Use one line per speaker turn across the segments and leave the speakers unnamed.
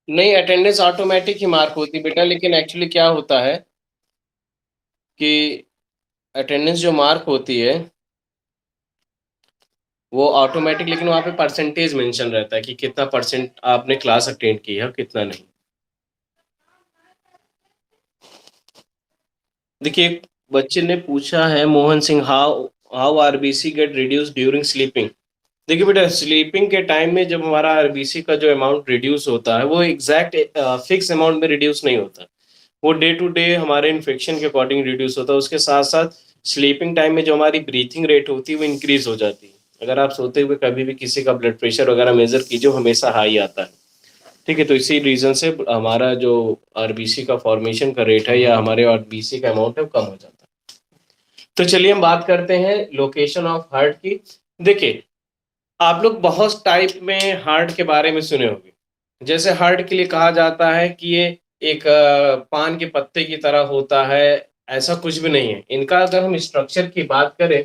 नहीं, attendance automatic ही mark होती बेटा, लेकिन एक्चुअली क्या होता है कि अटेंडेंस जो मार्क होती है वो ऑटोमेटिक, लेकिन वहाँ पे परसेंटेज मेंशन रहता है कि कितना परसेंट आपने क्लास अटेंड की है और कितना नहीं। देखिए, एक बच्चे ने पूछा है, Mohan Singh, how how RBC get reduce during sleeping. देखिए बेटा, स्लीपिंग के टाइम में जब हमारा आरबीसी का जो अमाउंट रिड्यूस होता है वो एग्जैक्ट फिक्स अमाउंट में रिड्यूस नहीं होता। वो डे टू डे हमारे इन्फेक्शन के अकॉर्डिंग रिड्यूस होता है। उसके साथ साथ स्लीपिंग टाइम में जो हमारी ब्रीथिंग रेट होती है वो इंक्रीज हो जाती है। अगर आप सोते हुए कभी भी किसी का ब्लड प्रेशर वगैरह मेजर कीजिए, वो हमेशा हाई आता है। ठीक है, तो इसी रीजन से हमारा जो आरबीसी का फॉर्मेशन का रेट है या हमारे आरबीसी का अमाउंट है वो कम हो जाता है। तो चलिए हम बात करते हैं लोकेशन ऑफ हार्ट की। देखिए, आप लोग बहुत टाइप में हार्ट के बारे में सुने होंगे। जैसे हार्ट के लिए कहा जाता है कि ये एक पान के पत्ते की तरह होता है। ऐसा कुछ भी नहीं है। इनका अगर हम स्ट्रक्चर की बात करें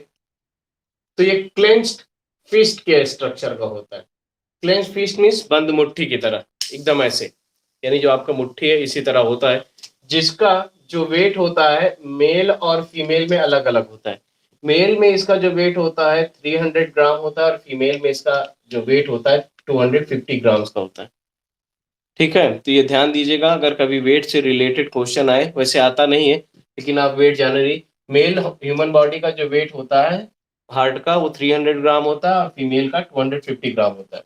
तो ये क्लेंच्ड फिस्ट के स्ट्रक्चर का होता है। क्लेंच फिस्ट मीन्स बंद मुट्ठी की तरह, एकदम ऐसे, यानी जो आपका मुट्ठी है इसी तरह होता है। जिसका जो वेट होता है मेल और फीमेल में अलग अलग होता है। मेल में इसका जो वेट होता है 300 ग्राम होता है और फीमेल में इसका जो वेट होता है 250 ग्राम्स का होता है। ठीक है, तो ये ध्यान दीजिएगा, अगर कभी वेट से रिलेटेड क्वेश्चन आए, वैसे आता नहीं है लेकिन आप वेट जान रही। मेल ह्यूमन बॉडी का जो वेट होता है हार्ट का वो 300 ग्राम होता है और फीमेल का 250 ग्राम होता है।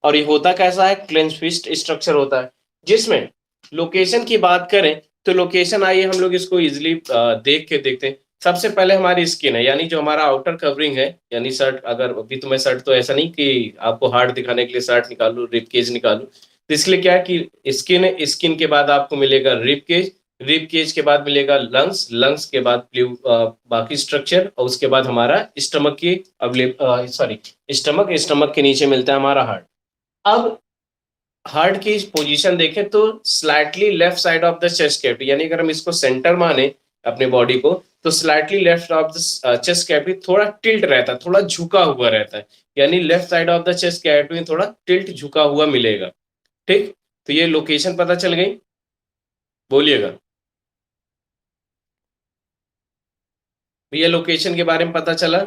और ये होता कैसा है, क्लेंच फिस्ट स्ट्रक्चर होता है। जिसमें लोकेशन की बात करें तो लोकेशन, आइए हम लोग इसको इजिली देख के देखते हैं। सबसे पहले हमारी स्किन है, यानी जो हमारा आउटर कवरिंग है, यानी शर्ट, अगर अभी तो मैं शर्ट, तो ऐसा नहीं कि आपको हार्ट दिखाने के लिए शर्ट निकालू, रिब केज निकालू। तो इसलिए क्या है कि स्किन है, स्किन के बाद आपको मिलेगा रिब केज, रिब केज के बाद मिलेगा लंग्स, लंग्स के बाद बाकी स्ट्रक्चर, और उसके बाद हमारा स्टमक की सॉरी स्टमक, स्टमक के नीचे मिलता है हमारा हार्ट। अब हार्ट की पोजीशन देखें तो slightly left side of the chest cavity, यानी अगर हम इसको सेंटर माने अपने बॉडी को, तो slightly left of the chest cavity थोड़ा टिल्ट रहता है, थोड़ा झुका हुआ रहता है। यानी left side of the chest cavity में थोड़ा टिल्ट झुका हुआ मिलेगा। ठीक, तो ये लोकेशन पता चल गई, बोलिएगा भैया, लोकेशन के बारे में पता चला।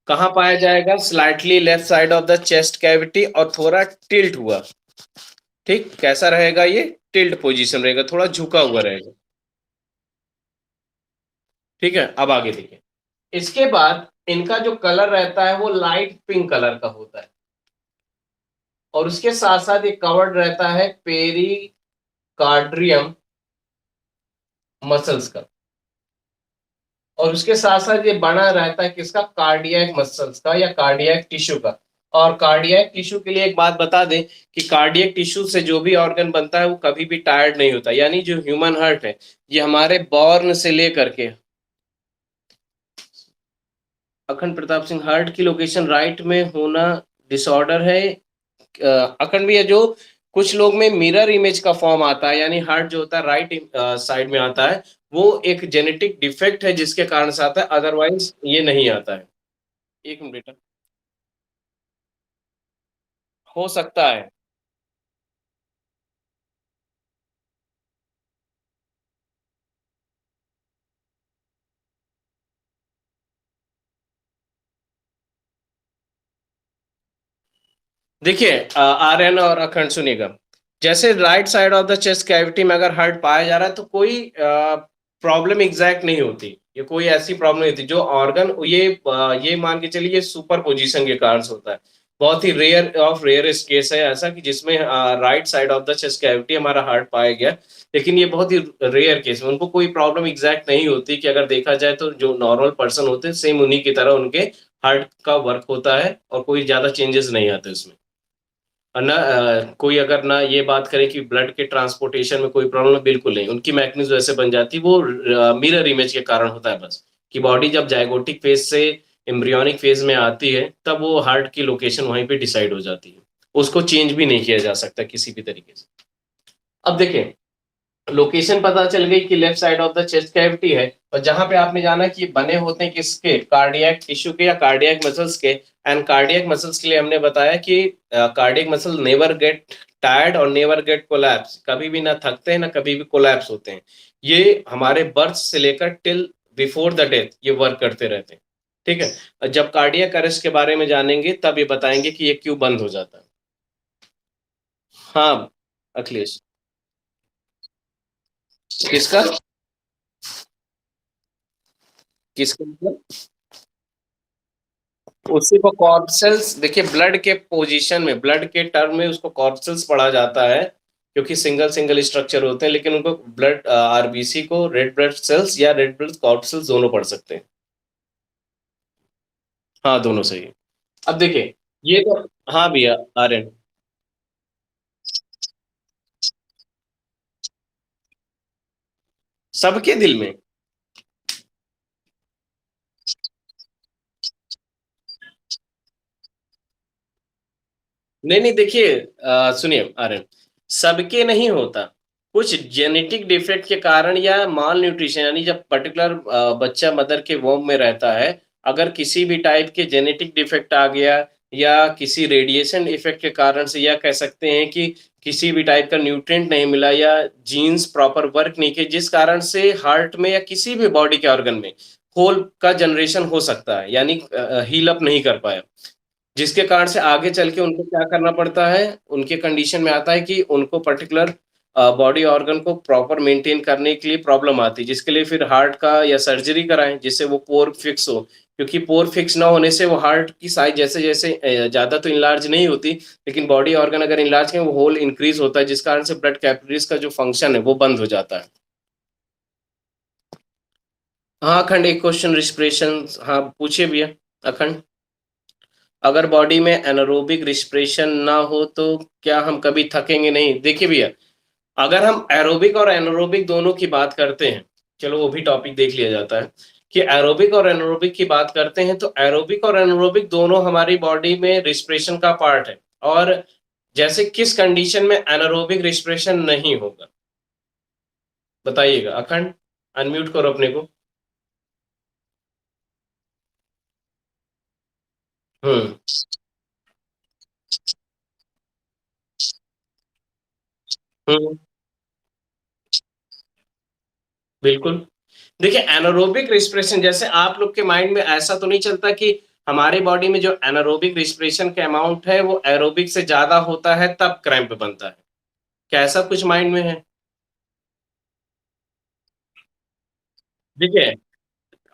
कहाँ पाया जाएगा, slightly left side of the chest cavity और थोड़ा टिल्ट हुआ। ठीक, कैसा रहेगा ये, टिल्ट पोजीशन रहेगा, थोड़ा झुका हुआ रहेगा। ठीक है, अब आगे देखिए। इसके बाद इनका जो कलर रहता है वो लाइट पिंक कलर का होता है, और उसके साथ साथ ये कवर्ड रहता है पेरिकार्डियम मसल्स का, और उसके साथ साथ ये बना रहता है किसका, कार्डियक मसल्स का या कार्डियक टिश्यू का। और कार्डियक टिश्यू के लिए एक बात बता दें कि कार्डियक टिश्यू से जो भी ऑर्गन बनता है वो कभी भी टायर्ड नहीं होता। यानी जो ह्यूमन हार्ट है ये हमारे बॉर्न से लेकर के, अखंड प्रताप सिंह, हार्ट की लोकेशन राइट में होना डिसऑर्डर है। अखंड भी है, जो कुछ लोग में मिरर इमेज का फॉर्म आता है, यानी हार्ट जो होता है राइट साइड में आता है, वो एक जेनेटिक डिफेक्ट है जिसके कारण से आता है, अदरवाइज ये नहीं आता है। एक मिनट बेटा, हो सकता है। देखिए, आर्यन और अखंड सुनिएगा। जैसे right side of the chest cavity में अगर हार्ट पाया जा रहा है तो कोई प्रॉब्लम एग्जैक्ट नहीं होती। ये कोई ऐसी प्रॉब्लम नहीं होती, जो ऑर्गन ये मान के चलिए सुपर पोजिशन के कारण से होता है। बहुत ही रेयर ऑफ रेयरेस्ट केस है ऐसा कि जिसमें right side of the chest cavity हमारा हार्ट पाया गया। लेकिन ये बहुत ही रेयर केस में, उनको कोई प्रॉब्लम एग्जैक्ट नहीं होती, कि अगर देखा जाए तो जो नॉर्मल पर्सन होते हैं सेम उन्हीं की तरह उनके हार्ट का वर्क होता है, और कोई ज्यादा चेंजेस नहीं आते उसमें। और ना कोई अगर ना ये बात करे कि ब्लड के ट्रांसपोर्टेशन में कोई प्रॉब्लम है, बिल्कुल नहीं। उनकी मैकेनिज्म वैसे बन जाती है, वो मिरर इमेज के कारण होता है बस, कि बॉडी जब जाइगोटिक फेज से एम्ब्रियोनिक फेज में आती है तब वो हार्ट की लोकेशन वहीं पे डिसाइड हो जाती है। उसको चेंज भी नहीं किया जा सकता किसी भी तरीके से। अब देखें, लोकेशन पता चल गई कि left side of the chest cavity है, और जहां पे आपने जाना कि बने होते हैं किसके, कार्डियक टिश्यू के या कार्डियक मसल्स के। एंड कार्डियक मसल्स के लिए हमने बताया कि cardiac muscle never get tired और नेवर गेट कोलैप्स, कभी भी ना थकते हैं ना कभी भी कोलैप्स होते हैं। ये हमारे बर्थ से लेकर टिल बिफोर द डेथ ये वर्क करते रहते हैं। ठीक है, जब कार्डियक अरेस्ट के बारे में जानेंगे तब ये बताएंगे कि ये क्यों बंद हो जाता है। हाँ अखिलेश। किसका? किसका मतलब? उसी को कॉर्पसेल्स, देखिए ब्लड के पोजीशन में, ब्लड के टर्म में उसको कॉर्पसेल्स पढ़ा जाता है, क्योंकि सिंगल सिंगल स्ट्रक्चर होते हैं, लेकिन उनको ब्लड आरबीसी को रेड ब्लड सेल्स या रेड ब्लड कॉर्पसेल्स दोनों पढ़ सकते हैं। हाँ दोनों सही है। अब देखिए ये तो, हाँ भैया आर्यन। सबके दिल में? नहीं नहीं, देखिए सुनिए आर्यन, सबके नहीं होता। कुछ जेनेटिक डिफेक्ट के कारण या माल न्यूट्रिशन, यानी जब पर्टिकुलर बच्चा मदर के वोम में रहता है, अगर किसी भी टाइप के जेनेटिक डिफेक्ट आ गया, या किसी रेडिएशन इफेक्ट के कारण से, या कह सकते हैं कि किसी भी टाइप का न्यूट्रिएंट नहीं मिला, या जीन्स प्रॉपर वर्क नहीं किए, जिस कारण से हार्ट में या किसी भी बॉडी के ऑर्गन में होल का जनरेशन हो सकता है, यानी हील अप नहीं कर पाया, जिसके कारण से आगे चल के उनको क्या करना पड़ता है, उनके कंडीशन में आता है कि उनको पर्टिकुलर बॉडी ऑर्गन को प्रॉपर मेंटेन करने के लिए प्रॉब्लम आती है, जिसके लिए फिर हार्ट का या सर्जरी कराएं जिससे वो पोर फिक्स हो। क्योंकि पोर फिक्स ना होने से वो हार्ट की साइज जैसे जैसे ज्यादा तो इंलार्ज नहीं होती, लेकिन बॉडी ऑर्गन अगर इंलार्ज करें वो होल इंक्रीज होता है, जिस कारण से ब्लड कैपिलरीज का जो फंक्शन है वो बंद हो जाता है। हाँ अखंड, एक क्वेश्चन रिस्पिरेशन, हाँ पूछिए भैया अखंड। अगर बॉडी में एनारोबिक रिस्पिरेशन ना हो तो क्या हम कभी थकेंगे नहीं? देखिए भैया, अगर हम एरोबिक और एनारोबिक दोनों की बात करते हैं, चलो वो भी टॉपिक देख लिया जाता है, कि एरोबिक और एनारोबिक की बात करते हैं, तो एरोबिक और एनारोबिक दोनों हमारी बॉडी में रिस्पिरेशन का पार्ट है। और जैसे किस कंडीशन में एनारोबिक रिस्पिरेशन नहीं होगा, बताइएगा अखंड, अनम्यूट करो अपने को। हम्म। हम्म। बिल्कुल। देखिए एनारोबिक रिस्पिरेशन, जैसे आप लोग के माइंड में ऐसा तो नहीं चलता कि हमारे बॉडी में जो एनारोबिक रिस्पिरेशन का अमाउंट है वो एरोबिक से ज्यादा होता है तब क्रैम्प बनता है? क्या ऐसा कुछ माइंड में है? देखिए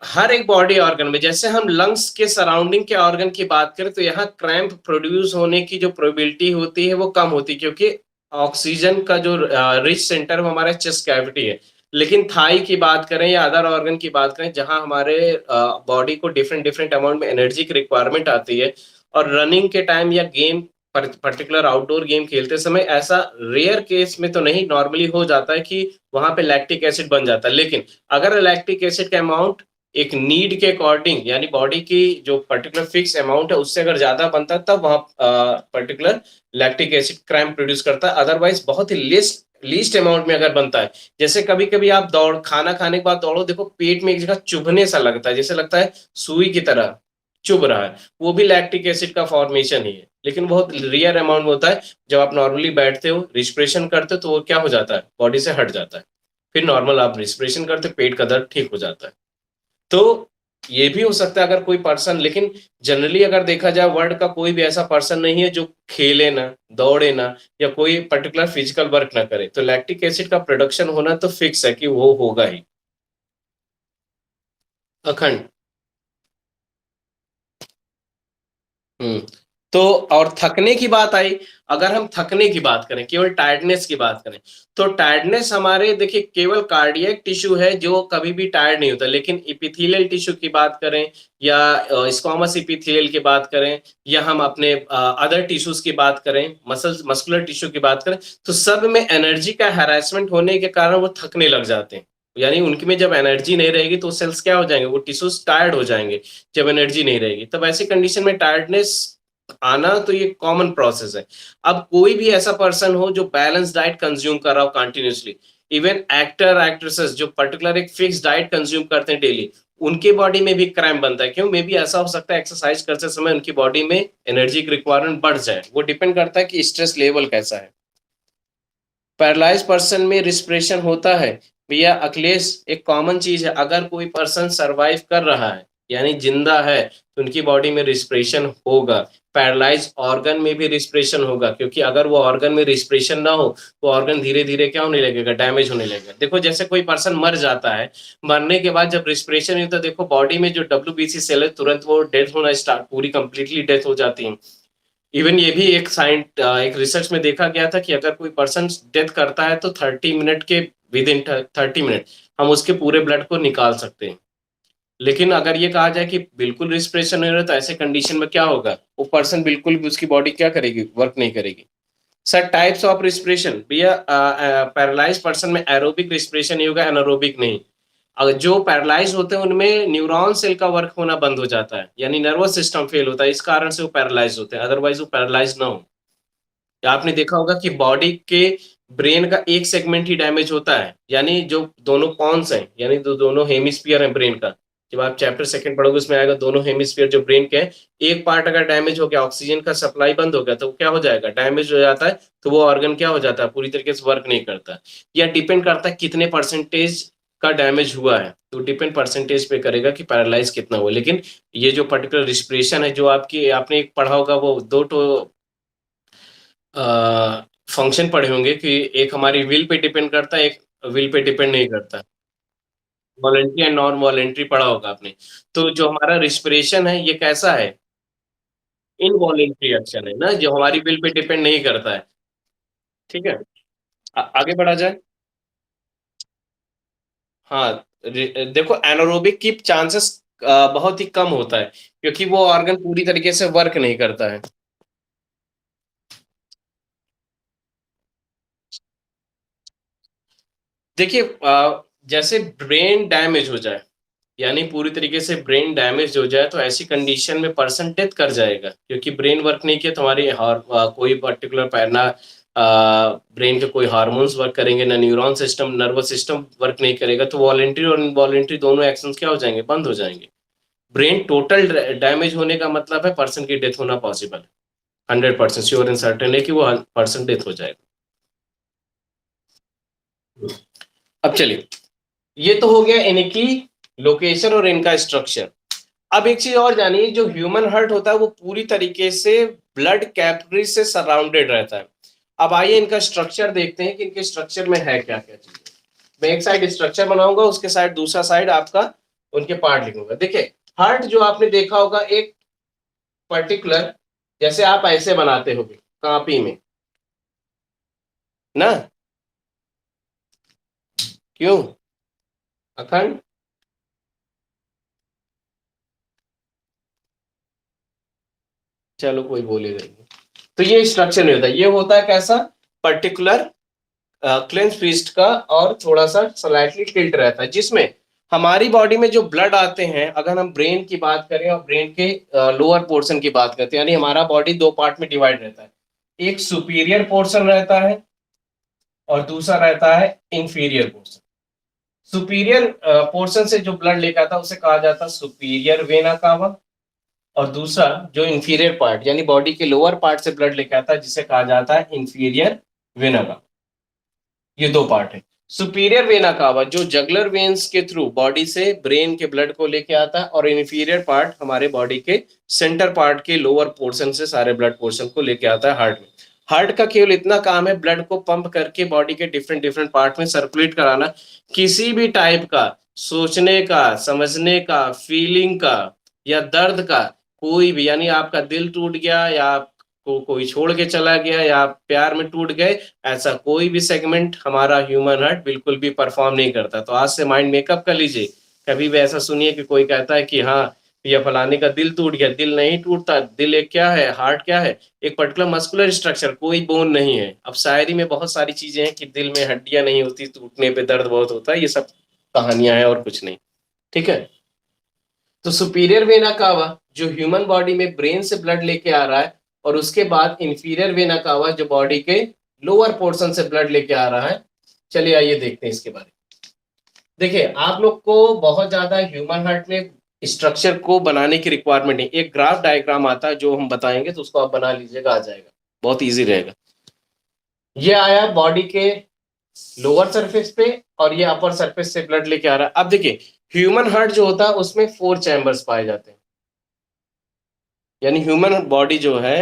हर एक बॉडी ऑर्गन में, जैसे हम लंग्स के सराउंडिंग के ऑर्गन की बात करें तो यहाँ क्रैम्प प्रोड्यूस होने की जो प्रोबेबिलिटी होती है वो कम होती है, क्योंकि ऑक्सीजन का जो रिच सेंटर वो हमारे चेस्ट कैविटी है। लेकिन थाई की बात करें या अदर ऑर्गन की बात करें जहां हमारे बॉडी को डिफरेंट डिफरेंट अमाउंट में एनर्जी की रिक्वायरमेंट आती है, और रनिंग के टाइम या गेम, पर्टिकुलर आउटडोर गेम खेलते समय, ऐसा रेयर केस में तो नहीं, नॉर्मली हो जाता है कि वहां पे लैक्टिक एसिड बन जाता है। लेकिन अगर लैक्टिक एसिड का अमाउंट एक नीड के अकॉर्डिंग, यानी बॉडी की जो पर्टिकुलर फिक्स अमाउंट है उससे अगर ज्यादा बनता है तब वहां particular lactic acid cramp produce करता है। अदरवाइज बहुत ही लीस्ट अमाउंट में अगर बनता है, जैसे कभी कभी आप दौड़, खाना खाने के बाद दौड़ो, देखो पेट में एक जगह चुभने सा लगता है, जैसे लगता है सुई की तरह चुभ रहा है, वो भी लैक्टिक एसिड का फॉर्मेशन ही है, लेकिन बहुत रियर अमाउंट में होता है। जब आप नॉर्मली बैठते हो, रिस्पिरेशन करते हो, तो वो क्या हो जाता है, बॉडी से हट जाता है, फिर नॉर्मल आप रिस्पिरेशन करते हो, पेट का दर्द ठीक हो जाता है। तो ये भी हो सकता है अगर कोई पर्सन, लेकिन जनरली अगर देखा जाए वर्ल्ड का कोई भी ऐसा पर्सन नहीं है जो खेले ना, दौड़े ना, या कोई पर्टिकुलर फिजिकल वर्क ना करे, तो लैक्टिक एसिड का प्रोडक्शन होना तो फिक्स है कि वो होगा ही। अखंड। हम्म। तो और थकने की बात आई, अगर हम थकने की बात करें, केवल टायर्डनेस की बात करें, तो टायर्डनेस हमारे, देखिए केवल कार्डियक टिश्यू है जो कभी भी टायर्ड नहीं होता, लेकिन इपिथेलियल टिश्यू की बात करें, या स्क्वामस इपिथेलियल की बात करें, या हम अपने अदर टिश्यूज की बात करें, मस्कुलर टिश्यू की बात करें, तो सब में एनर्जी का हैरेसमेंट होने के कारण वो थकने लग जाते हैं। यानी उनकी में जब एनर्जी नहीं रहेगी तो सेल्स क्या हो जाएंगे, वो टिश्यूज टायर्ड हो जाएंगे, जब एनर्जी नहीं रहेगी। तब ऐसी कंडीशन में टायर्डनेस आना तो ये कॉमन प्रोसेस है। अब कोई भी ऐसा पर्सन हो जो बैलेंस डाइट कंज्यूम कर रहा हो कंटिन्यूसली, इवन एक्टर एक्ट्रेसेस जो पर्टिकुलर एक फिक्स डाइट कंज्यूम करते हैं डेली, उनकी बॉडी में भी क्रैम्प बनता है। क्यों? मे बी ऐसा हो सकता है एक्सरसाइज करते समय उनकी बॉडी में एनर्जी की रिक्वायरमेंट बढ़ जाए। वो डिपेंड करता है कि स्ट्रेस लेवल कैसा है। पैरालाइज पर्सन में रिस्पिरेशन होता है भैया। अखिलेश, एक कॉमन चीज है, अगर कोई पर्सन सरवाइव कर रहा है यानी जिंदा है तो उनकी बॉडी में रिस्पिरेशन होगा। पैरालाइज ऑर्गन में भी रिस्पिरेशन होगा, क्योंकि अगर वो ऑर्गन में रिस्पिरेशन ना हो तो ऑर्गन धीरे धीरे क्या होने लगेगा? डैमेज होने लगेगा। देखो जैसे कोई पर्सन मर जाता है, मरने के बाद जब रिस्पिरेशन नहीं होता, देखो बॉडी में जो WBC सेल है तुरंत वो डेथ होना स्टार्ट, पूरी कंप्लीटली डेथ हो जाती है। इवन ये भी एक रिसर्च में देखा गया था कि अगर कोई पर्सन डेथ करता है तो 30 मिनट के विद इन 30 मिनट हम उसके पूरे ब्लड को निकाल सकते हैं। लेकिन अगर ये कहा जाए कि बिल्कुल रिस्पिरेशन नहीं रहा तो ऐसे कंडीशन में क्या होगा? वो पर्सन बिल्कुल भी, उसकी बॉडी क्या करेगी? वर्क नहीं करेगी। सर, टाइप्स ऑफ रिस्पिरेशन भैया, पैरालाइज पर्सन में एरोबिक रिस्पिरेशन ही होगा, एनारोबिक नहीं। अगर जो पैरालाइज होते हैं उनमें न्यूरॉन सेल का वर्क होना बंद हो जाता है, यानी नर्वस सिस्टम फेल होता है, इस कारण से वो पैरालाइज होते हैं, अदरवाइज वो पैरालाइज ना हो। या आपने देखा होगा कि बॉडी के ब्रेन का एक सेगमेंट ही डैमेज होता है, यानी जो दोनों पॉन्स हैं, यानी दोनों हेमिस्फीयर हैं ब्रेन का, जब आप चैप्टर सेकंड पढ़ोगे उसमें आएगा, दोनों हेमिस्फीयर जो ब्रेन के हैं, एक पार्ट अगर डैमेज हो गया, ऑक्सीजन का सप्लाई बंद हो गया, तो क्या हो जाएगा? डैमेज हो जाता है, तो वो ऑर्गन क्या हो जाता है? पूरी तरीके से वर्क नहीं करता। या डिपेंड करता है कितने परसेंटेज का डैमेज हुआ है, तो डिपेंड परसेंटेज पे करेगा कि पैरालाइज कितना हुआ। लेकिन ये जो पर्टिकुलर रिस्पिरेशन है, जो आपकी आपने एक पढ़ा होगा, वो दो तो फंक्शन पढ़े होंगे कि एक हमारी विल पे डिपेंड करता है, एक विल पे डिपेंड नहीं करता। वॉलेंट्री एंड नॉन वॉलेंट्री पढ़ा होगा आपने। तो जो हमारा रिस्पिरेशन है ये कैसा है? इनवॉलेंट्री एक्शन है ना, जो हमारी विल पे डिपेंड नहीं करता है। ठीक है, आगे बढ़ा जाए। हाँ, देखो एनारोबिक की चांसेस बहुत ही कम होता है, क्योंकि वो ऑर्गन पूरी तरीके से वर्क नहीं करता है। देखिए, जैसे ब्रेन डैमेज हो जाए, यानी पूरी तरीके से ब्रेन डैमेज हो जाए, तो ऐसी कंडीशन में पर्सन डेथ कर जाएगा, क्योंकि ब्रेन वर्क नहीं किया तो हमारी कोई पर्टिकुलर पैरना ब्रेन के कोई हार्मोन्स वर्क करेंगे ना, neuron system, nervous system work नहीं करेगा, तो वॉलेंट्री और इनवॉलेंट्री दोनों एक्शंस क्या हो जाएंगे? बंद हो जाएंगे। ब्रेन टोटल डैमेज होने का मतलब है पर्सन की डेथ होना पॉसिबल है। 100% श्योर एंड सर्टेन है कि वो पर्सन डेथ हो जाएगा। अब चलिए, ये तो हो गया इनकी लोकेशन और इनका स्ट्रक्चर। अब एक चीज और जानिए, जो ह्यूमन हार्ट होता है वो पूरी तरीके से ब्लड कैपिलरी से सराउंडेड रहता है। अब आइए इनका स्ट्रक्चर देखते हैं कि इनके स्ट्रक्चर में है क्या क्या चीजें। मैं एक साइड स्ट्रक्चर बनाऊंगा, उसके साइड दूसरा साइड आपका उनके पार्ट लिखूंगा। देखिए, हार्ट जो आपने देखा होगा एक पर्टिकुलर, जैसे आप ऐसे बनाते होगे कॉपी में ना, क्यों? अखंड, चलो कोई बोलेगा नहीं। तो ये स्ट्रक्चर नहीं होता, ये होता है कैसा? पर्टिकुलर क्लेंस फिस्ट का, और थोड़ा सा स्लाइटली टिल्ट रहता है, जिसमें हमारी बॉडी में जो ब्लड आते हैं, अगर हम ब्रेन की बात करें और ब्रेन के लोअर पोर्शन की बात करते हैं, यानी हमारा बॉडी दो पार्ट में डिवाइड रहता है। एक सुपीरियर पोर्शन रहता है और दूसरा रहता है इंफीरियर पोर्शन। सुपीरियर पोर्शन से जो ब्लड लेकर आता है उसे कहा जाता है सुपीरियर वेना कावा, और दूसरा जो इंफीरियर पार्ट यानी बॉडी के लोअर पार्ट से ब्लड लेकर आता है जिसे कहा जाता है इंफीरियर वेना कावा। ये दो पार्ट है। सुपीरियर वेना कावा जो जगलर वेन्स के थ्रू बॉडी से ब्रेन के ब्लड को लेके आता है, और इंफीरियर पार्ट हमारे बॉडी के सेंटर पार्ट के लोअर पोर्शन से सारे ब्लड पोर्शन को लेके आता है हार्ट में। हार्ट का केवल इतना काम है ब्लड को पंप करके बॉडी के डिफरेंट डिफरेंट पार्ट में सर्कुलेट कराना। किसी भी टाइप का सोचने का, समझने का, फीलिंग का या दर्द का, कोई भी, यानी आपका दिल टूट गया या कोई छोड़ के चला गया या प्यार में टूट गए, ऐसा कोई भी सेगमेंट हमारा ह्यूमन हार्ट बिल्कुल भी परफॉर्म नहीं करता। तो आज से माइंड मेकअप कर लीजिए। कभी भी ऐसा सुनिए कि कोई कहता है कि हाँ ये फलाने का दिल टूट गया, दिल नहीं टूटता। दिल एक क्या है? हार्ट क्या है? एक पर्टिकुलर मस्कुलर स्ट्रक्चर, कोई बोन नहीं है। अब शायरी में बहुत सारी चीजें हैं कि दिल में हड्डियां नहीं होती, टूटने पे दर्द बहुत होता है, ये सब कहानियां हैं और कुछ नहीं। ठीक है, तो सुपीरियर वेना कावा जो ह्यूमन बॉडी में ब्रेन से ब्लड लेके आ रहा है, और उसके बाद इंफीरियर वेना कावा जो बॉडी के लोअर पोर्शन से ब्लड लेके आ रहा है, चलिए आइए देखते हैं इसके बारे में। देखिए आप लोग को बहुत ज्यादा ह्यूमन हार्ट में स्ट्रक्चर को बनाने की रिक्वायरमेंट नहीं, एक ग्राफ डायग्राम आता है जो हम बताएंगे तो उसको आप बना लीजिएगा, आ जाएगा, बहुत इजी रहेगा। ये आया बॉडी के लोअर सरफेस पे और ये अपर सरफेस से ब्लड लेके आ रहा है। अब देखिए ह्यूमन हार्ट जो होता है उसमें 4 चैम्बर्स पाए जाते हैं, यानी ह्यूमन बॉडी जो है,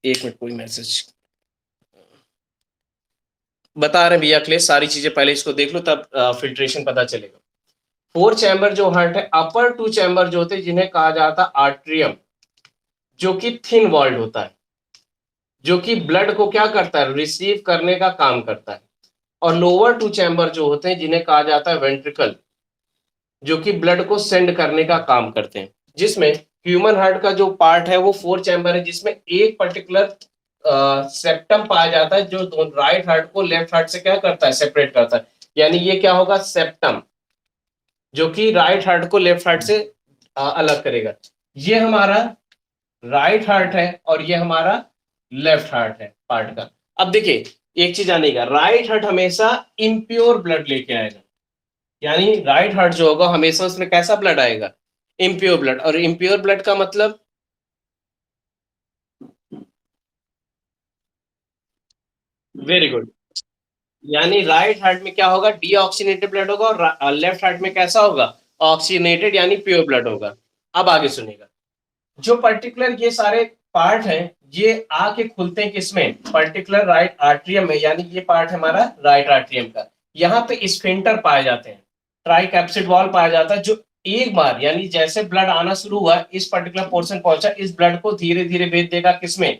एक मिनट कोई मैसेज बता रहे हैं भैया अखिलेश, सारी चीजें पहले इसको देख लो तब फिल्ट्रेशन पता चलेगा। 4 चैम्बर जो हार्ट है, अपर 2 चैम्बर जो होते हैं जिन्हें कहा जाता है आर्ट्रियम, जो कि थिन वॉल्ड होता है, जो कि ब्लड को क्या करता है, रिसीव करने का काम करता है। और लोअर 2 चैम्बर जो होते हैं जिन्हें कहा जाता है वेंट्रिकल, जो कि ब्लड को सेंड करने का काम करते हैं। जिसमें ह्यूमन हार्ट का जो पार्ट है वो 4 चैम्बर है, जिसमें एक पर्टिकुलर सेप्टम पाया जाता है जो राइट हार्ट को लेफ्ट हार्ट से क्या करता है, सेपरेट करता है। यानी ये क्या होगा, सेप्टम, जो कि राइट हार्ट को लेफ्ट हार्ट से अलग करेगा। ये हमारा राइट हार्ट है और ये हमारा लेफ्ट हार्ट है पार्ट का। अब देखिए एक चीज आनेगा, राइट हार्ट हमेशा इम्प्योर ब्लड लेके आएगा, यानी राइट हार्ट जो होगा हमेशा उसमें कैसा ब्लड आएगा, इम्प्योर ब्लड। और इम्प्योर ब्लड का मतलब, वेरी गुड, यानी राइट हार्ट में क्या होगा, डीऑक्सीनेटेड ब्लड होगा और लेफ्ट हार्ट में कैसा होगा, ऑक्सीनेटेड यानी प्योर ब्लड होगा। अब आगे सुनिएगा, जो पर्टिकुलर ये सारे पार्ट हैं ये आके खुलते हैं किसमें, पर्टिकुलर राइट आर्ट्रियम में, यानी ये पार्ट है हमारा राइट आर्ट्रियम का। यहाँ पे स्फिंक्टर पाए जाते हैं, ट्राइकैप्सिड वॉल पाया जाता है, जो एक बार यानी जैसे ब्लड आना शुरू हुआ इस पर्टिकुलर पोर्शन पहुंचा, इस ब्लड को धीरे धीरे भेज देगा किसमें,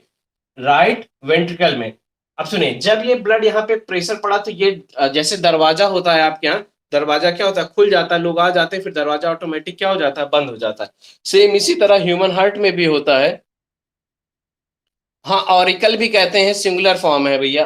राइट वेंट्रिकल में। अब सुनिए, जब ये ब्लड यहाँ पे प्रेशर पड़ा तो ये जैसे दरवाजा होता है आपके यहाँ, दरवाजा क्या होता है, खुल जाता है, लोग आ जाते हैं, फिर दरवाजा ऑटोमेटिक क्या हो जाता है, बंद हो जाता है। सेम इसी तरह ह्यूमन हार्ट में भी होता है। हाँ, ऑरिकल भी कहते हैं, सिंगुलर फॉर्म है भैया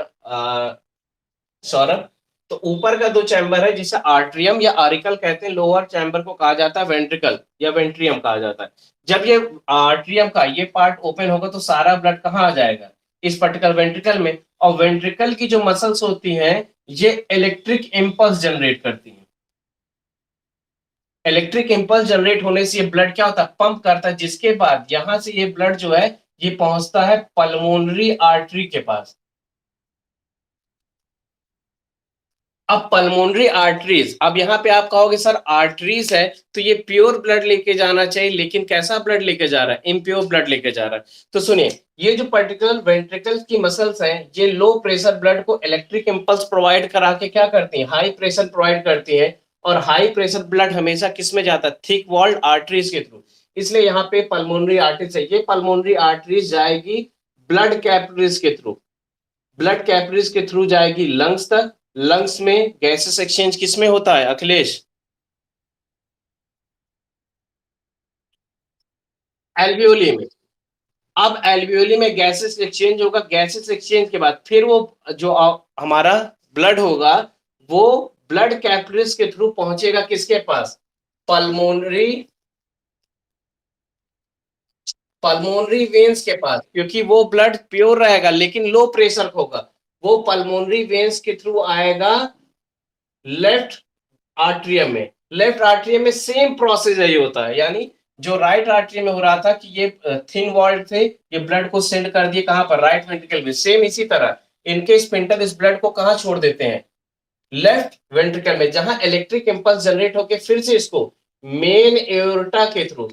सौरभ। तो ऊपर का 2 चैम्बर है जिसे आर्ट्रियम या आरिकल कहते हैं, लोअर चैम्बर को कहा जाता है वेंट्रिकल या वेंट्रियम कहा जाता है। जब ये आर्ट्रियम का ये पार्ट ओपन होगा तो सारा ब्लड कहाँ आ जाएगा, इस पर्टिकुलर वेंट्रिकल में। और वेंट्रिकल की जो मसल्स होती हैं ये इलेक्ट्रिक इम्पल्स जनरेट करती हैं। इलेक्ट्रिक इम्पल्स जनरेट होने से ये ब्लड क्या होता है, पंप करता है, जिसके बाद यहां से ये ब्लड जो है ये पहुंचता है पल्मोनरी आर्टरी के पास। अब पल्मोनरी आर्टरीज, अब यहाँ पे आप कहोगे सर आर्टरीज है तो ये प्योर ब्लड लेके जाना चाहिए, लेकिन कैसा ब्लड लेके जा रहा है, इम्प्योर ब्लड लेके जा रहा है। तो सुनिए, ये जो पर्टिकुलर वेंट्रिकल की मसल्स हैं ये लो प्रेशर ब्लड को इलेक्ट्रिक इंपल्स प्रोवाइड करा के क्या करती हैं, हाई प्रेशर प्रोवाइड करती हैं। और हाई प्रेशर ब्लड हमेशा किस में जाता है, थिक वॉल्ड आर्टरीज के थ्रू। इसलिए यहाँ पे पल्मोनरी आर्टरीज है, ये पल्मोनरी आर्टरीज जाएगी ब्लड कैपिलरीज के थ्रू, ब्लड कैपिलरीज के थ्रू जाएगी लंग्स तक। लंग्स में गैसेस एक्सचेंज किसमें होता है अखिलेश, एल्वियोली में। अब एल्वियोली में गैसेस एक्सचेंज होगा, गैसेस एक्सचेंज के बाद फिर वो जो हमारा ब्लड होगा वो ब्लड कैपिलरीज के थ्रू पहुंचेगा किसके पास, पल्मोनरी, पल्मोनरी वेन्स के पास, क्योंकि वो ब्लड प्योर रहेगा लेकिन लो प्रेशर होगा। वो पल्मोनरी वेन्स के थ्रू आएगा लेफ्ट आर्ट्रियम में। लेफ्ट आर्ट्रियम में सेम प्रोसेस यही होता है, यानी जो राइट आर्ट्रियम में हो रहा था कि ये थिन वॉल्ड थे, ये ब्लड को सेंड कर दिए कहां पर, राइट वेंट्रिकल में। सेम इसी तरह इनके स्पिंटर इस ब्लड को कहां छोड़ देते हैं, लेफ्ट वेंट्रिकल में, जहां इलेक्ट्रिक इंपल्स जनरेट होकर फिर से इसको मेन एओर्टा के थ्रू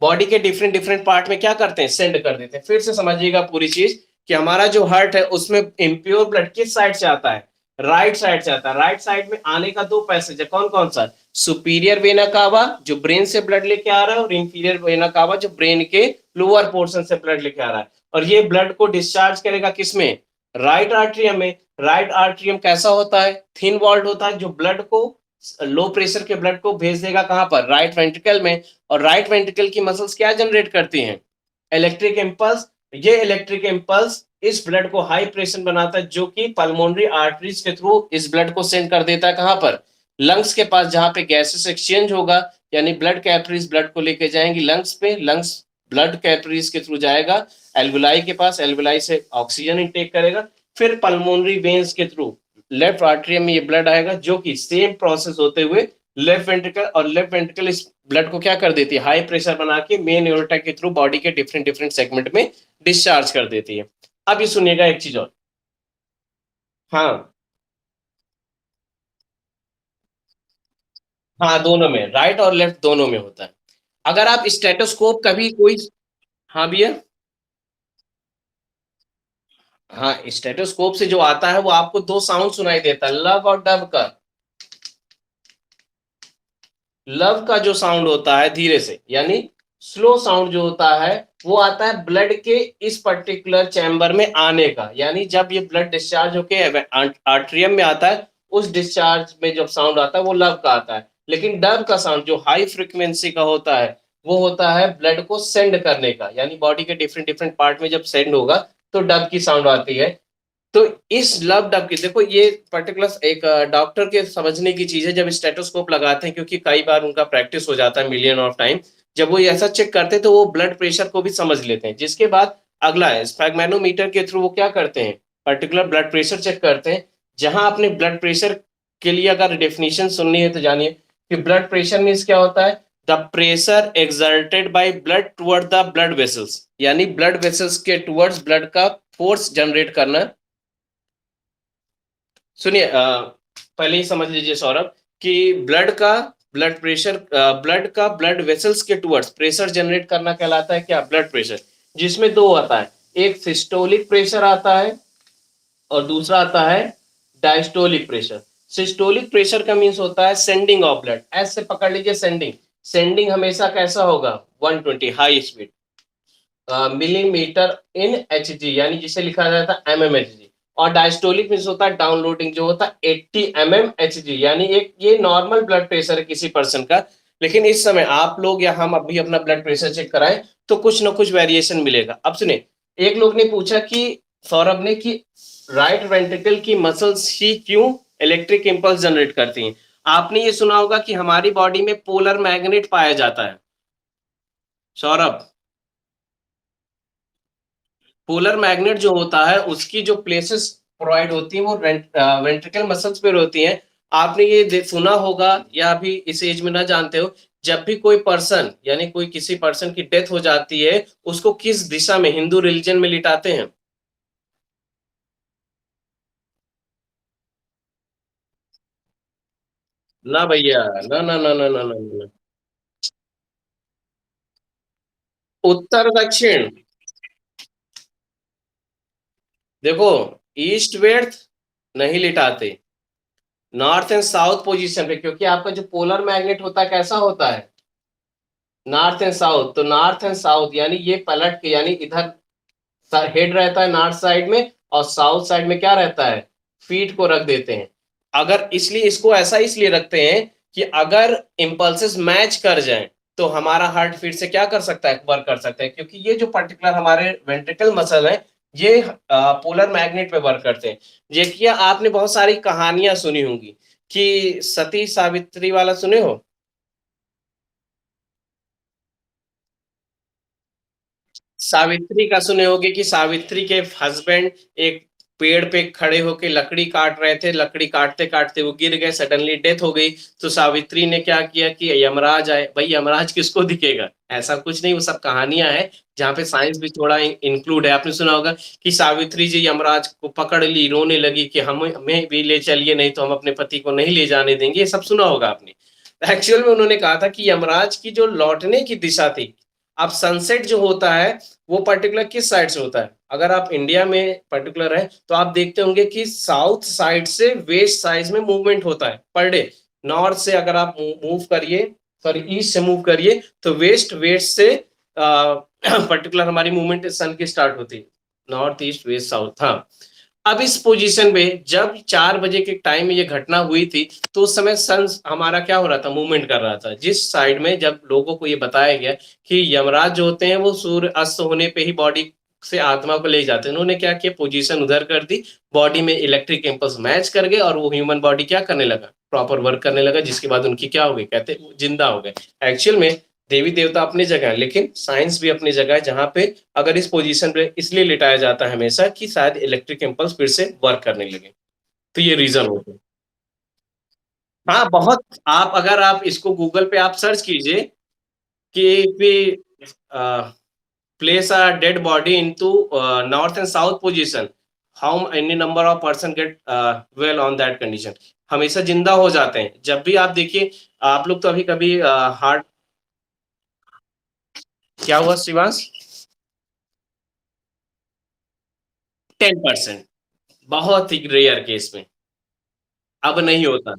बॉडी के डिफरेंट डिफरेंट पार्ट में क्या करते हैं, सेंड कर देते हैं। फिर से समझिएगा पूरी चीज कि हमारा जो हार्ट है उसमें इम्प्योर ब्लड किस साइड से आता है, राइट साइड से आता है। राइट साइड में आने का 2 पैसेज है, कौन कौन सा, सुपीरियर वेना कावा जो ब्रेन से ब्लड लेके आ रहा है, और इंफीरियर वेना कावा जो ब्रेन के लोअर पोर्शन से ब्लड लेके आ रहा है। और ये ब्लड को डिस्चार्ज करेगा किसमें, राइट आर्ट्रियम में। राइट आर्ट्रियम कैसा होता है, थिन वॉल्ड होता है, जो ब्लड को लो प्रेशर के ब्लड को भेज देगा कहां पर, राइट वेंट्रिकल में। और राइट वेंट्रिकल की मसल्स क्या जनरेट करती हैं, इलेक्ट्रिक इंपल्स। ये इलेक्ट्रिक इंपल्स इस ब्लड को हाई प्रेशर बनाता है, जो कि पल्मोनरी आर्टरीज के थ्रू इस ब्लड को सेंड कर देता है कहां पर, लंग्स के पास, जहां पे गैसेस एक्सचेंज होगा। यानी ब्लड कैपिलरीज ब्लड को लेके जाएंगी लंग्स पे, लंग्स ब्लड कैपिलरीज के थ्रू जाएगा एल्वुलाई के पास, एल्वुलाई से ऑक्सीजन इनटेक करेगा, फिर पल्मोनरी वेन्स के थ्रू लेफ्ट आर्टरियम में ये ब्लड आएगा, जो कि सेम प्रोसेस होते हुए लेफ्ट वेंट्रिकल, और लेफ्ट वेंट्रिकल इस ब्लड को क्या कर देती है, हाई प्रेशर बना के मेन एओर्टा के थ्रू बॉडी के डिफरेंट डिफरेंट सेगमेंट में डिस्चार्ज कर देती है। अब ये सुनिएगा एक चीज और। हाँ, हाँ, दोनों में, राइट और लेफ्ट दोनों में होता है। अगर आप स्टेटोस्कोप कभी कोई, हाँ भैया, हाँ, स्टेटोस्कोप से जो आता है वो आपको दो साउंड सुनाई देता है, लव और डब का। लव का जो साउंड होता है धीरे से, यानी स्लो साउंड जो होता है, वो आता है ब्लड के इस पर्टिकुलर चैम्बर में आने का, यानी जब ये ब्लड डिस्चार्ज होके आर्ट्रियम में आता है, उस डिस्चार्ज में जब साउंड आता है वो लव का आता है। लेकिन डब का साउंड जो हाई फ्रिक्वेंसी का होता है, वो होता है ब्लड को सेंड करने का, यानी बॉडी के डिफरेंट डिफरेंट पार्ट में जब सेंड होगा तो डब की साउंड आती है। तो इस लब डब की देखो, ये पर्टिकुलर एक डॉक्टर के समझने की चीज है जब स्टेटोस्कोप लगाते हैं, क्योंकि कई बार उनका प्रैक्टिस हो जाता है मिलियन ऑफ टाइम। जब वो ऐसा चेक करते हैं तो वो ब्लड प्रेशर को भी समझ लेते हैं, जिसके बाद अगला है स्फैग्मेनोमीटर के थ्रू वो क्या करते हैं, पर्टिकुलर ब्लड प्रेशर चेक करते हैं। जहां आपने ब्लड प्रेशर के लिए अगर डेफिनेशन सुननी है तो जानिए कि ब्लड प्रेशर मीन्स क्या होता है, the pressure exerted by blood toward the blood vessels, यानी ब्लड वेसल्स के टुवर्ड्स ब्लड का फोर्स जनरेट करना। सुनिए, पहले ही समझ लीजिए सौरभ कि ब्लड का ब्लड प्रेशर, ब्लड का ब्लड वेसल्स के टुवर्ड्स प्रेशर जनरेट करना कहलाता है क्या, ब्लड प्रेशर, जिसमें दो आता है, एक सिस्टोलिक प्रेशर आता है और दूसरा आता है डायस्टोलिक प्रेशर। सिस्टोलिक प्रेशर का मीन्स होता है सेंडिंग ऑफ ब्लड, ऐसे पकड़ लीजिए, सेंडिंग, सेंडिंग हमेशा कैसा होगा, 120 हाई स्पीड मिलीमीटर इन एच जी, यानी जिसे लिखा जाता है एम एम एच जी। और डायस्टोलिक मीन्स होता है डाउनलोडिंग, जो होता है 80 mm एच जी, यानी एक ये नॉर्मल ब्लड प्रेशर है किसी पर्सन का। लेकिन इस समय आप लोग या हम अभी अपना ब्लड प्रेशर चेक कराएं तो कुछ ना कुछ वेरिएशन मिलेगा। अब सुने, एक लोग ने पूछा कि सौरभ ने कि राइट वेंट्रिकल की मसल्स ही क्यों इलेक्ट्रिक इंपल्स जनरेट करती हैं। आपने ये सुना होगा कि हमारी बॉडी में पोलर मैग्नेट पाया जाता है सौरभ। पोलर मैग्नेट जो होता है उसकी जो प्लेसेस प्रोवाइड होती हैं वो वेंट्रिकल मसल्स पे होती हैं। आपने ये सुना होगा या अभी इस एज में ना जानते हो, जब भी कोई पर्सन यानी कोई किसी पर्सन की डेथ हो जाती है, उसको किस दिशा में हिंदू रिलीजन में लिटाते हैं। ना भैया, ना ना ना ना ना ना ना। उत्तर दक्षिण, देखो, ईस्ट वेस्ट नहीं लिटाते, नॉर्थ एंड साउथ पोजीशन पे, क्योंकि आपका जो पोलर मैग्नेट होता है कैसा होता है, नॉर्थ एंड साउथ। तो नॉर्थ एंड साउथ यानी ये पलट के, यानी इधर हेड रहता है नॉर्थ साइड में और साउथ साइड में क्या रहता है, फीट को रख देते हैं। अगर इसलिए इसको ऐसा इसलिए रखते हैं कि अगर इम्पल्सेस मैच कर जाएं तो हमारा हार्ट फिर से क्या कर सकता है, वर्क कर सकता है, क्योंकि ये जो पर्टिकुलर हमारे वेंट्रिकल मसल है ये पोलर मैग्नेट पे वर्क करते हैं। देखिए, आपने बहुत सारी कहानियां सुनी होंगी कि सती सावित्री वाला सुने हो। सावित्री का सुने होगे कि सावित्री के हस्बैंड एक पेड़ पे खड़े होके लकड़ी काट रहे थे, लकड़ी काटते काटते वो गिर गए, सडनली डेथ हो गई। तो सावित्री ने क्या किया कि यमराज आए, भाई यमराज किसको दिखेगा, ऐसा कुछ नहीं, वो सब कहानियां हैं जहाँ पे साइंस भी थोड़ा इंक्लूड है। आपने सुना होगा कि सावित्री जी यमराज को पकड़ ली, रोने लगी कि हमें भी ले चलिए, नहीं तो हम अपने पति को नहीं ले जाने देंगे, ये सब सुना होगा आपने। एक्चुअल में उन्होंने कहा था कि यमराज की जो लौटने की दिशा थी, अब सनसेट जो होता है वो पर्टिकुलर किस साइड से होता है, अगर आप इंडिया में पर्टिकुलर है तो आप देखते होंगे कि साउथ साइड से वेस्ट साइड में मूवमेंट होता है पर डे। नॉर्थ से अगर आप मूव करिए, सॉरी ईस्ट से मूव करिए तो वेस्ट, वेस्ट से पर्टिकुलर हमारी मूवमेंट सन की स्टार्ट होती है, नॉर्थ ईस्ट वेस्ट साउथ। हाँ, अब इस पोजीशन में जब 4 बजे के टाइम में ये घटना हुई थी तो उस समय सन हमारा क्या हो रहा था, मूवमेंट कर रहा था जिस साइड में, जब लोगों को ये बताया गया कि यमराज जो होते हैं वो सूर्य अस्त होने पे ही बॉडी से आत्मा को ले जाते हैं, उन्होंने क्या किया, पोजीशन उधर कर दी, बॉडी में इलेक्ट्रिक इम्पल्स मैच कर गए और वो ह्यूमन बॉडी क्या करने लगा, प्रॉपर वर्क करने लगा, जिसके बाद उनकी क्या हो गई, कहते जिंदा हो गए। एक्चुअल में देवी देवता अपनी जगह है लेकिन साइंस भी अपनी जगह है, जहां पे अगर इस पोजीशन पे इसलिए लिटाया जाता है हमेशा कि शायद इलेक्ट्रिक इम्पल्स फिर से वर्क करने लगे। तो ये रीजन होता है। हाँ बहुत, आप अगर आप इसको गूगल पे आप सर्च कीजिए कि place a dead body into north and south position, how any number of person get well on that condition, हमेशा जिंदा हो जाते हैं जब भी आप देखिए। आप लोग तो अभी कभी हार्ट, क्या हुआ शिवांश? 10%, बहुत ही रेयर केस में। अब नहीं होता,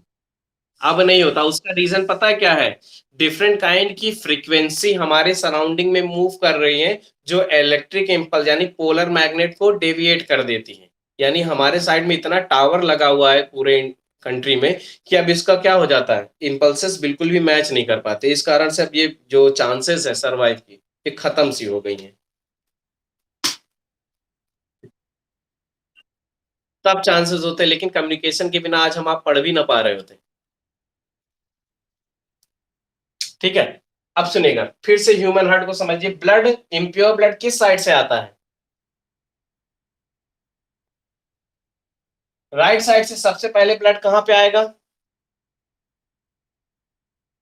अब नहीं होता। उसका रीजन पता है क्या है? डिफरेंट काइंड की फ्रीक्वेंसी हमारे सराउंडिंग में मूव कर रही है, जो इलेक्ट्रिक इम्पल्स यानी पोलर मैग्नेट को डेविएट कर देती है। यानी हमारे साइड में इतना टावर लगा हुआ है पूरे कंट्री में कि अब इसका क्या हो जाता है, इम्पल्सेस बिल्कुल भी मैच नहीं कर पाते। इस कारण से अब ये जो चांसेस है सरवाइव की, ये खत्म सी हो गई हैं। तब चांसेस होते हैं, लेकिन कम्युनिकेशन के बिना आज हम आप पढ़ भी ना पा रहे होते। ठीक है, अब सुनिएगा फिर से ह्यूमन हार्ट को समझिए। ब्लड, इम्प्योर ब्लड किस साइड से आता है? राइट साइड से। सबसे पहले ब्लड कहां पे आएगा?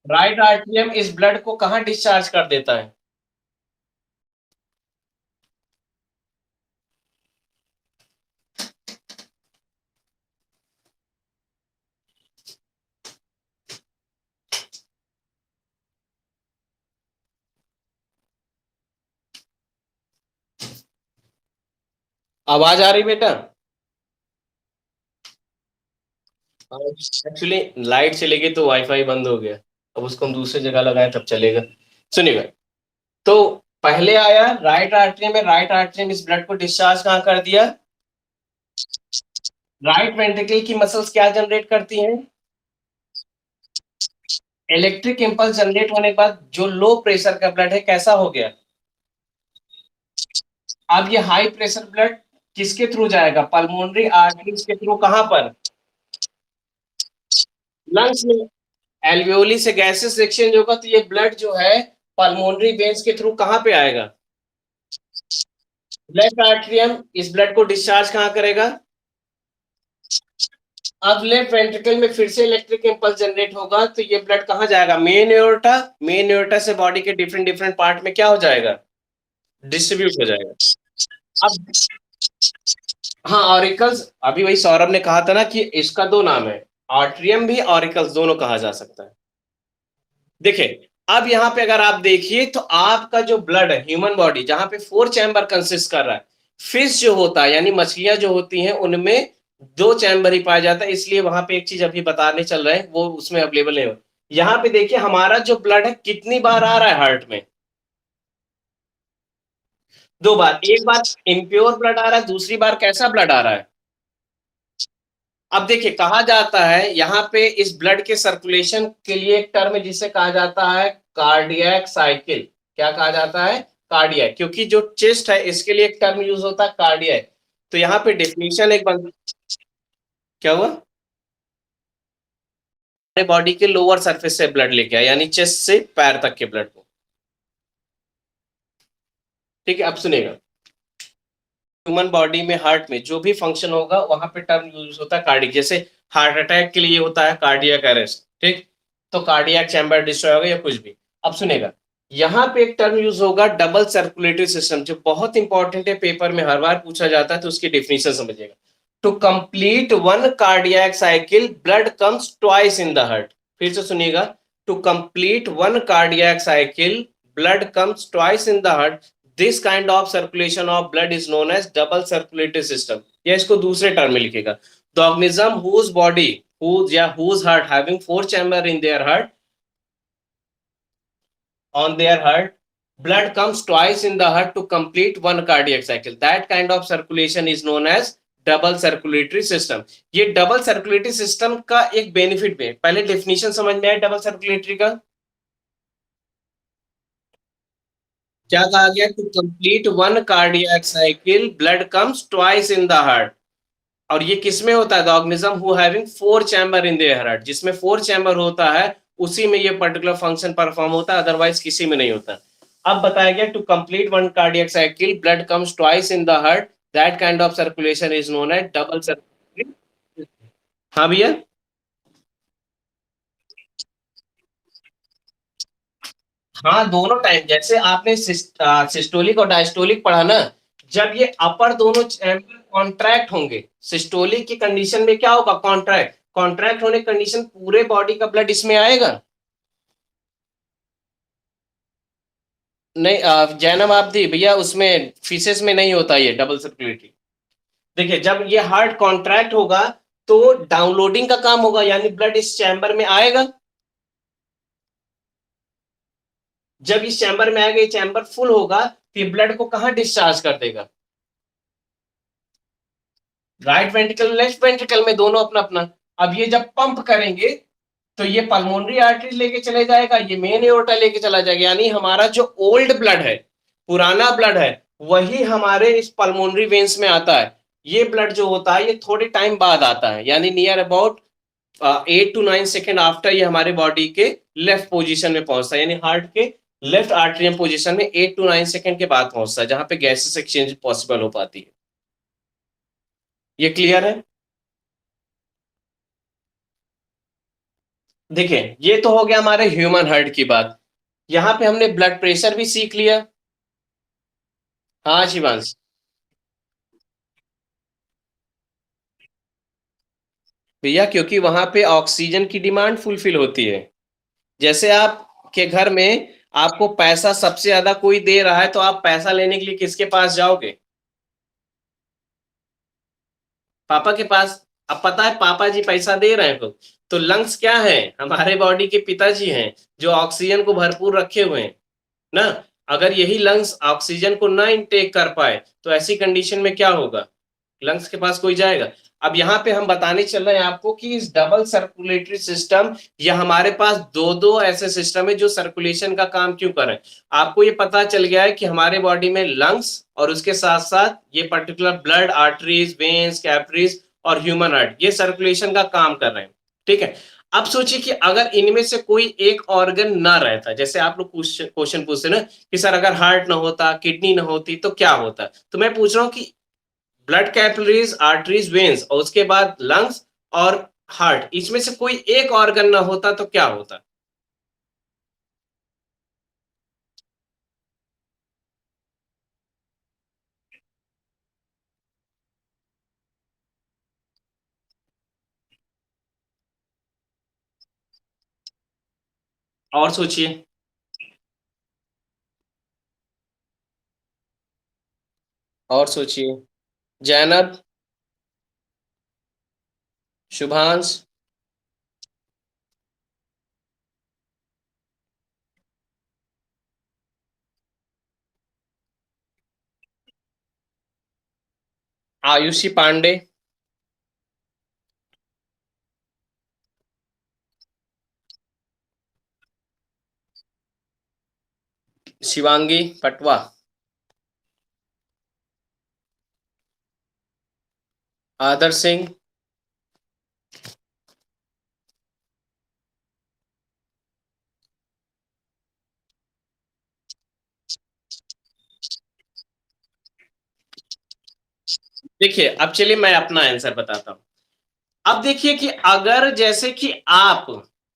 राइट आर्टरियम इस ब्लड को कहां डिस्चार्ज कर देता है? आवाज आ रही बेटा? एक्चुअली लाइट चली गई तो वाईफाई बंद हो गया। अब उसको हम दूसरी जगह लगाए तब चलेगा। सुनिएगा, तो पहले आया राइट आर्टरी में, राइट आर्टरी में इस ब्लड को डिस्चार्ज कहां कर दिया? राइट वेंट्रिकल की मसल्स क्या जनरेट करती हैं? इलेक्ट्रिक इंपल्स जनरेट होने के बाद जो लो प्रेशर का ब्लड है कैसा हो गया? अब ये हाई प्रेशर ब्लड किसके थ्रू जाएगा? पल्मोनरी आर्टरीज के थ्रू। कहां पर? लंग्स में। एल्वियोली से गैसेस एक्सचेंज होगा तो ये ब्लड जो है पल्मोनरी वेन्स के थ्रू कहां पे आएगा? लेफ्ट आर्टरियम इस ब्लड को डिस्चार्ज कहां करेगा? अब लेफ्ट वेंट्रिकल में फिर से इलेक्ट्रिक इंपल्स जनरेट होगा तो ये ब्लड कहां जाएगा? Main aorta. मेन एओर्टा से बॉडी के डिफरेंट डिफरेंट पार्ट में क्या हो जाएगा? डिस्ट्रीब्यूट हो जाएगा। अब हाँ, ऑरिकल्स, अभी वही सौरभ ने कहा था ना कि इसका दो नाम है, आर्ट्रियम भी ऑरिकल्स दोनों कहा जा सकता है। देखिए, अब यहां पे अगर आप देखिए तो आपका जो ब्लड है ह्यूमन बॉडी जहां पे 4 चैम्बर कंसिस्ट कर रहा है, फिश जो होता है यानी मछलियां जो होती हैं उनमें 2 चैम्बर ही पाया जाता है। इसलिए वहां पे एक चीज अभी बताने चल रहे हैं, वो उसमें अवेलेबल नहीं हो। यहाँ पे देखिए हमारा जो ब्लड है कितनी बार आ रहा है हार्ट में? 2 बार। एक बार इम्प्योर ब्लड आ रहा है, दूसरी बार कैसा ब्लड आ रहा है? अब देखिए कहा जाता है यहाँ पे इस ब्लड के सर्कुलेशन के लिए एक टर्म है जिसे कहा जाता है कार्डियक साइकिल। क्या कहा जाता है? कार्डियक। क्योंकि जो चेस्ट है इसके लिए एक टर्म यूज होता है कार्डियक। तो यहाँ पे डेफिनेशन एक बन, क्या हुआ? बॉडी के लोअर सरफेस से ब्लड लेके आया, यानी चेस्ट से पैर तक के ब्लड को। ठीक है, अब सुनेगा। ह्यूमन बॉडी में हार्ट में जो भी फंक्शन होगा वहां पे टर्म यूज होता है कार्डियक। जैसे हार्ट अटैक के लिए होता है कार्डियक अरेस्ट, ठीक? तो कार्डियक चैम्बर डिस्ट्रॉय होगा या कुछ भी। अब सुनेगा, यहाँ पे एक टर्म यूज होगा डबल सर्कुलेटरी सिस्टम, जो बहुत इंपॉर्टेंट है, पेपर में हर बार पूछा जाता है, तो उसकी डेफिनेशन समझिएगा। To complete one cardiac cycle blood comes twice in the heart. फिर से सुनिएगा, to complete one cardiac cycle blood comes twice in the heart. This kind of circulation of blood is known as double circulatory system. या इसको दूसरे term में लिखेगा, the organism whose body whose या whose heart having 4 chamber in their heart, on their heart, blood comes twice in the heart to complete one cardiac cycle. That kind of circulation is known as double circulatory system. ये double circulatory system का एक benefit भी है। पहले definition समझ में आया double circulatory का? क्या कहा गया? To complete one cardiac cycle blood comes twice in the heart. और ये किसमें होता है? The organism who having 4 chamber in their heart. जिसमें 4 चैम्बर होता है उसी में ये पर्टिकुलर फंक्शन परफॉर्म होता है, अदरवाइज किसी में नहीं होता। अब बताया गया to complete one cardiac cycle blood comes twice in the heart, that kind of circulation is known as double circulatory. हाँ भैया। हाँ दोनों टाइम, जैसे आपने सिस्टोलिक और डायस्टोलिक पढ़ा ना, जब ये अपर दोनों चैम्बर कॉन्ट्रैक्ट होंगे, सिस्टोलिक की कंडीशन में क्या होगा, कॉन्ट्रैक्ट, कॉन्ट्रैक्ट होने कंडीशन पूरे बॉडी का ब्लड इसमें आएगा। नहीं जैनब आप दी भैया, उसमें फीसेस में नहीं होता ये डबल सर्कुलेटरी। देखिए जब ये हार्ट कॉन्ट्रैक्ट होगा तो डाउनलोडिंग का काम होगा, यानी ब्लड इस चैम्बर में आएगा। जब इस चैम्बर में आएगा, ये चैम्बर फुल होगा, फिर ब्लड को कहां डिस्चार्ज कर देगा, राइट वेंट्रिकल लेफ्ट वेंट्रिकल में, दोनों अपना अपना। अब ये जब पंप करेंगे तो ये पल्मोनरी आर्टरी लेके चले जाएगा, ये मेन एओर्टा लेके चला जाएगा, यानी हमारा जो ओल्ड ब्लड है, पुराना ब्लड है, वही हमारे इस पल्मोनरी वेन्स में आता है। ये ब्लड जो होता है ये थोड़े टाइम बाद आता है, यानी near about 8 to 9 second after ये हमारे बॉडी के लेफ्ट पोजीशन में पहुंचता है, यानी हार्ट के लेफ्ट आर्ट्रियम पोजीशन में 8 to 9 सेकेंड के बाद पहुंचता है, जहां पे गैसेस एक्सचेंज पॉसिबल हो पाती है। ये क्लियर है। देखिए ये तो हो गया हमारे ह्यूमन हार्ट की बात। यहाँ पे हमने ब्लड प्रेशर भी सीख लिया। हाँ शिवांश। भैया क्योंकि वहां पे ऑक्सीजन की डिमांड फुलफिल होती है। जैसे आपके घर में आपको पैसा सबसे ज्यादा कोई दे रहा है, तो आप पैसा लेने के लिए किसके पास जाओगे, पापा के पास। अब पता है पापा जी पैसा दे रहे हैं तो लंग्स क्या है, हमारे बॉडी के पिताजी हैं, जो ऑक्सीजन को भरपूर रखे हुए हैं ना। अगर यही लंग्स ऑक्सीजन को ना इनटेक कर पाए तो ऐसी कंडीशन में क्या होगा, लंग्स के पास कोई जाएगा। अब यहाँ पे हम बताने चल रहे हैं आपको कि इस डबल सर्कुलेटरी सिस्टम, या हमारे पास दो दो ऐसे सिस्टम है जो सर्कुलेशन का काम क्यों कर रहे हैं। आपको ये पता चल गया है कि हमारे बॉडी में लंग्स और उसके साथ साथ ये particular blood, arteries, veins, capillaries और ह्यूमन हार्ट, ये सर्कुलेशन का काम कर रहे हैं। ठीक है। अब सोचिए कि अगर इनमें से कोई एक ऑर्गन ना रहता, जैसे आप लोग क्वेश्चन पूछते ना कि सर अगर हार्ट ना होता, किडनी ना होती तो क्या होता, तो मैं पूछ रहा हूँ कि ब्लड कैपिलरीज, आर्टरीज, वेन्स और उसके बाद लंग्स और हार्ट, इसमें से कोई एक ऑर्गन ना होता तो क्या होता। और सोचिए। और सोचिए। जैनब, शुभांश। आयुषी पांडे। शिवांगी पटवा। आदर सिंह। देखिए अब चलिए मैं अपना आंसर बताता हूं। अब देखिए कि अगर जैसे कि आप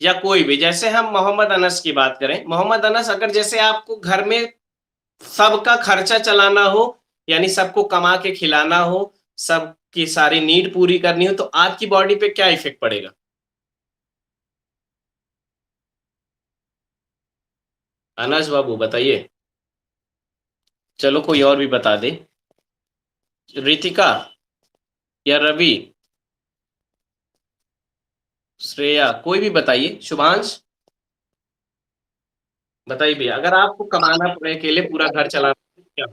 या कोई भी, जैसे हम मोहम्मद अनस की बात करें, मोहम्मद अनस अगर जैसे आपको घर में सबका खर्चा चलाना हो, यानी सबको कमा के खिलाना हो, सबकी सारी नीड पूरी करनी हो, तो आपकी बॉडी पे क्या इफेक्ट पड़ेगा। अनस बाबू बताइए। चलो कोई और भी बता दे। रितिका या रवि, श्रेया, कोई भी बताइए, शुभांश। बताइए भैया, अगर आपको कमाना पड़े अकेले पूरा घर चलाना, क्या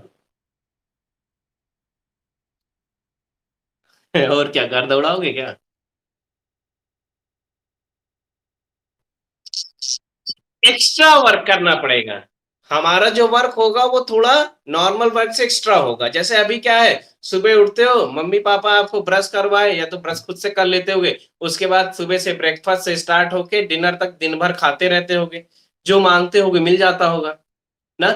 और क्या घर दौड़ाओगे क्या। एक्स्ट्रा वर्क करना पड़ेगा। हमारा जो वर्क होगा वो थोड़ा नॉर्मल वर्क से एक्स्ट्रा होगा। जैसे अभी क्या है, सुबह उठते हो, मम्मी पापा आपको ब्रश करवाए या तो ब्रश खुद से कर लेते होगे, उसके बाद सुबह से ब्रेकफास्ट से स्टार्ट होके डिनर तक दिन भर खाते रहते होगे, जो मांगते होगे मिल जाता होगा ना।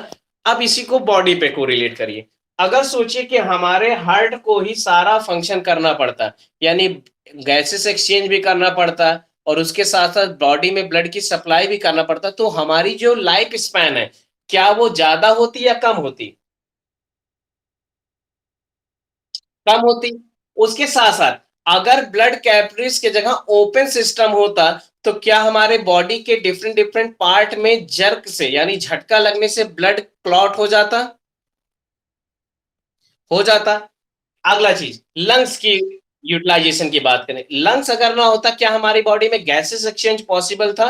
अब इसी को बॉडी पे को रिलेट करिए। अगर सोचिए कि हमारे हार्ट को ही सारा फंक्शन करना पड़ता, यानी गैसेस एक्सचेंज भी करना पड़ता है और उसके साथ साथ बॉडी में ब्लड की सप्लाई भी करना पड़ता है, तो हमारी जो लाइफ स्पैन है, क्या वो ज्यादा होती या कम होती? कम होती। उसके साथ साथ अगर ब्लड कैपिलरीज की जगह ओपन सिस्टम होता, तो क्या हमारे बॉडी के डिफरेंट डिफरेंट पार्ट में जर्क से यानी झटका लगने से ब्लड क्लॉट हो जाता? हो जाता। अगला चीज, लंग्स की यूटिलाइजेशन की बात करें, लंग्स अगर ना होता, क्या हमारी बॉडी में गैसेस एक्सचेंज पॉसिबल था?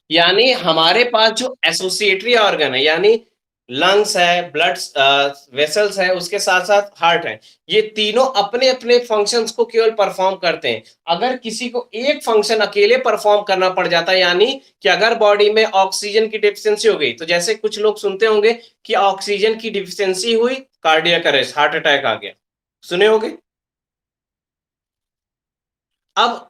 यानी हमारे पास जो एसोसिएटरी ऑर्गन है, यानी लंग्स है, ब्लड वेसल्स है, उसके साथ साथ हार्ट है, ये तीनों अपने अपने फंक्शंस को केवल परफॉर्म करते हैं। अगर किसी को एक फंक्शन अकेले परफॉर्म करना पड़ जाता है, यानी कि अगर बॉडी में ऑक्सीजन की डिफिशियंसी हो गई, तो जैसे कुछ लोग सुनते होंगे कि ऑक्सीजन की डिफिशियंसी हुई, कार्डियक अरेस्ट, हार्ट अटैक आ गया, सुने होंगे। अब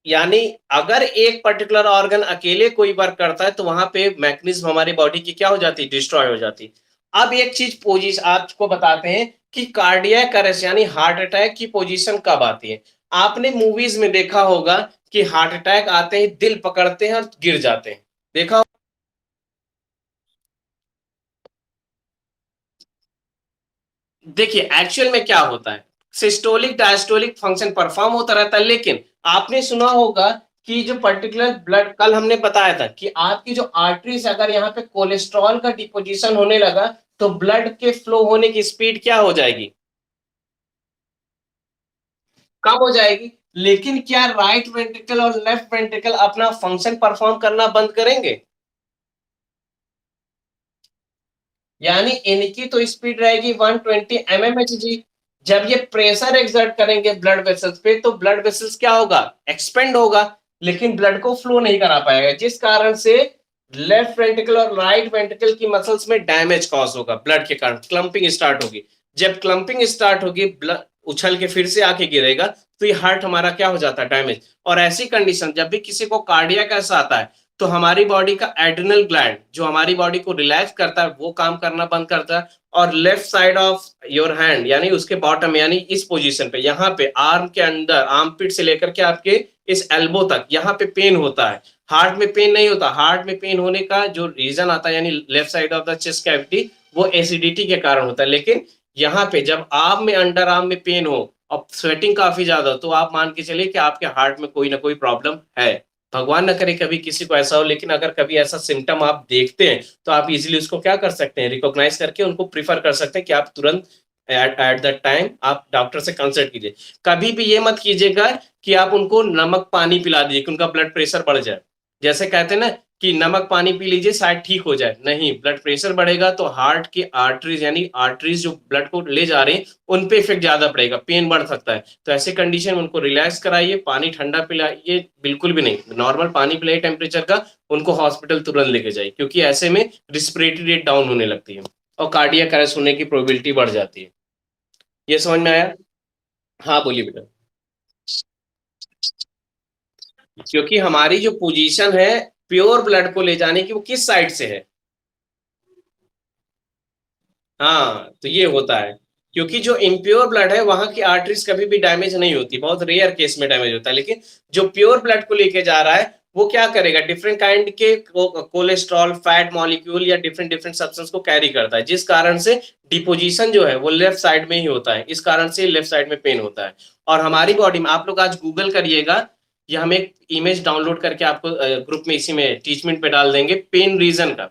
यानी अगर एक पर्टिकुलर ऑर्गन अकेले कोई वर्क करता है, तो वहां पे मैकेनिज्म हमारी बॉडी की क्या हो जाती, डिस्ट्रॉय हो जाती। अब एक चीज पोजीशन आपको बताते हैं कि कार्डियक अरेस्ट यानी हार्ट अटैक की पोजीशन कब आती है। आपने मूवीज में देखा होगा कि हार्ट अटैक आते ही दिल पकड़ते हैं और गिर जाते हैं, देखा? देखिए एक्चुअल में क्या होता है, सिस्टोलिक डायस्टोलिक फंक्शन परफॉर्म होता रहता है, लेकिन आपने सुना होगा कि जो पर्टिकुलर ब्लड, कल हमने बताया था कि आपकी जो आर्टरीज, अगर यहाँ पे कोलेस्ट्रॉल का डिपोजिशन होने लगा, तो ब्लड के फ्लो होने की स्पीड क्या हो जाएगी, कम हो जाएगी। लेकिन क्या राइट वेंट्रिकल और लेफ्ट वेंट्रिकल अपना फंक्शन परफॉर्म करना बंद करेंगे? यानी इनकी तो स्पीड रहेगी 120 mmHg। जब ये प्रेशर एक्सर्ट करेंगे ब्लड वेसल्स पे, तो ब्लड वेसल्स क्या होगा, एक्सपेंड होगा, लेकिन ब्लड को फ्लो नहीं करा पाएगा, जिस कारण से लेफ्ट वेंट्रिकल और राइट वेंट्रिकल की मसल्स में डैमेज कॉज होगा, ब्लड के कारण क्लंपिंग स्टार्ट होगी। जब क्लंपिंग स्टार्ट होगी, ब्लड उछल के फिर से आके गिरेगा, तो ये हार्ट हमारा क्या हो जाता है, डैमेज। और ऐसी कंडीशन जब भी किसी को कार्डियक ऐसा आता है, तो हमारी बॉडी का एड्रिनल ग्लैंड जो हमारी बॉडी को रिलैक्स करता है, वो काम करना बंद करता है, और left side of your hand यानी उसके बॉटम, यानी इस पोजीशन पे, यहाँ पे आर्म के अंदर, आर्म पिट से लेकर के आपके इस एल्बो तक, यहाँ पे पेन होता है। हार्ट में पेन नहीं होता। हार्ट में पेन होने का जो रीजन आता है, यानी left side of the chest cavity, वो एसिडिटी के कारण होता है। लेकिन यहाँ पे जब आर्म में, अंडर आर्म में पेन हो और स्वेटिंग काफी ज्यादा हो, तो आप मान के चलिए कि आपके हार्ट में कोई ना कोई प्रॉब्लम है। भगवान ना करे कभी किसी को ऐसा हो, लेकिन अगर कभी ऐसा सिम्टम आप देखते हैं, तो आप इजीली उसको क्या कर सकते हैं, रिकॉग्नाइज करके उनको प्रीफर कर सकते हैं कि आप तुरंत एट दैट टाइम आप डॉक्टर से कंसल्ट कीजिए। कभी भी ये मत कीजिएगा कि आप उनको नमक पानी पिला दीजिए कि उनका ब्लड प्रेशर बढ़ जाए। जैसे कहते हैं ना कि नमक पानी पी लीजिए शायद ठीक हो जाए, नहीं, ब्लड प्रेशर बढ़ेगा तो हार्ट की आर्टरीज, यानी आर्टरीज जो ब्लड को ले जा रही हैं, उन पे इफेक्ट ज्यादा पड़ेगा, पेन बढ़ सकता है। तो ऐसे कंडीशन में उनको रिलैक्स कराइए, पानी ठंडा पिलाइए, बिल्कुल भी नहीं, नॉर्मल पानी पिलाइए टेम्परेचर का, उनको हॉस्पिटल तुरंत लेके जाइए, क्योंकि ऐसे में रिस्पिरेटरी रेट डाउन होने लगती है और कार्डियक अरेस्ट होने की प्रोबेबिलिटी बढ़ जाती है। ये समझ में आया? हाँ बोलिए बेटा। क्योंकि हमारी जो पोजीशन है प्योर ब्लड को ले जाने की, वो किस साइड से है? हाँ, तो ये होता है। क्योंकि जो इम्प्योर ब्लड है, वहां की आर्टरीज कभी भी डैमेज नहीं होती, बहुत रेयर केस में डैमेज होता है। लेकिन जो प्योर ब्लड को लेके जा रहा है, वो क्या करेगा, डिफरेंट काइंड के कोलेस्ट्रॉल, फैट मॉलिक्यूल या डिफरेंट डिफरेंट सब्सटेंस को कैरी करता है, जिस कारण से डिपोजिशन जो है वो लेफ्ट साइड में ही होता है, इस कारण से लेफ्ट साइड में पेन होता है। और हमारी बॉडी में, आप लोग आज गूगल करिएगा, या हम एक इमेज डाउनलोड करके आपको ग्रुप में, इसी में टीचमेंट पे डाल देंगे, पेन रीजन का।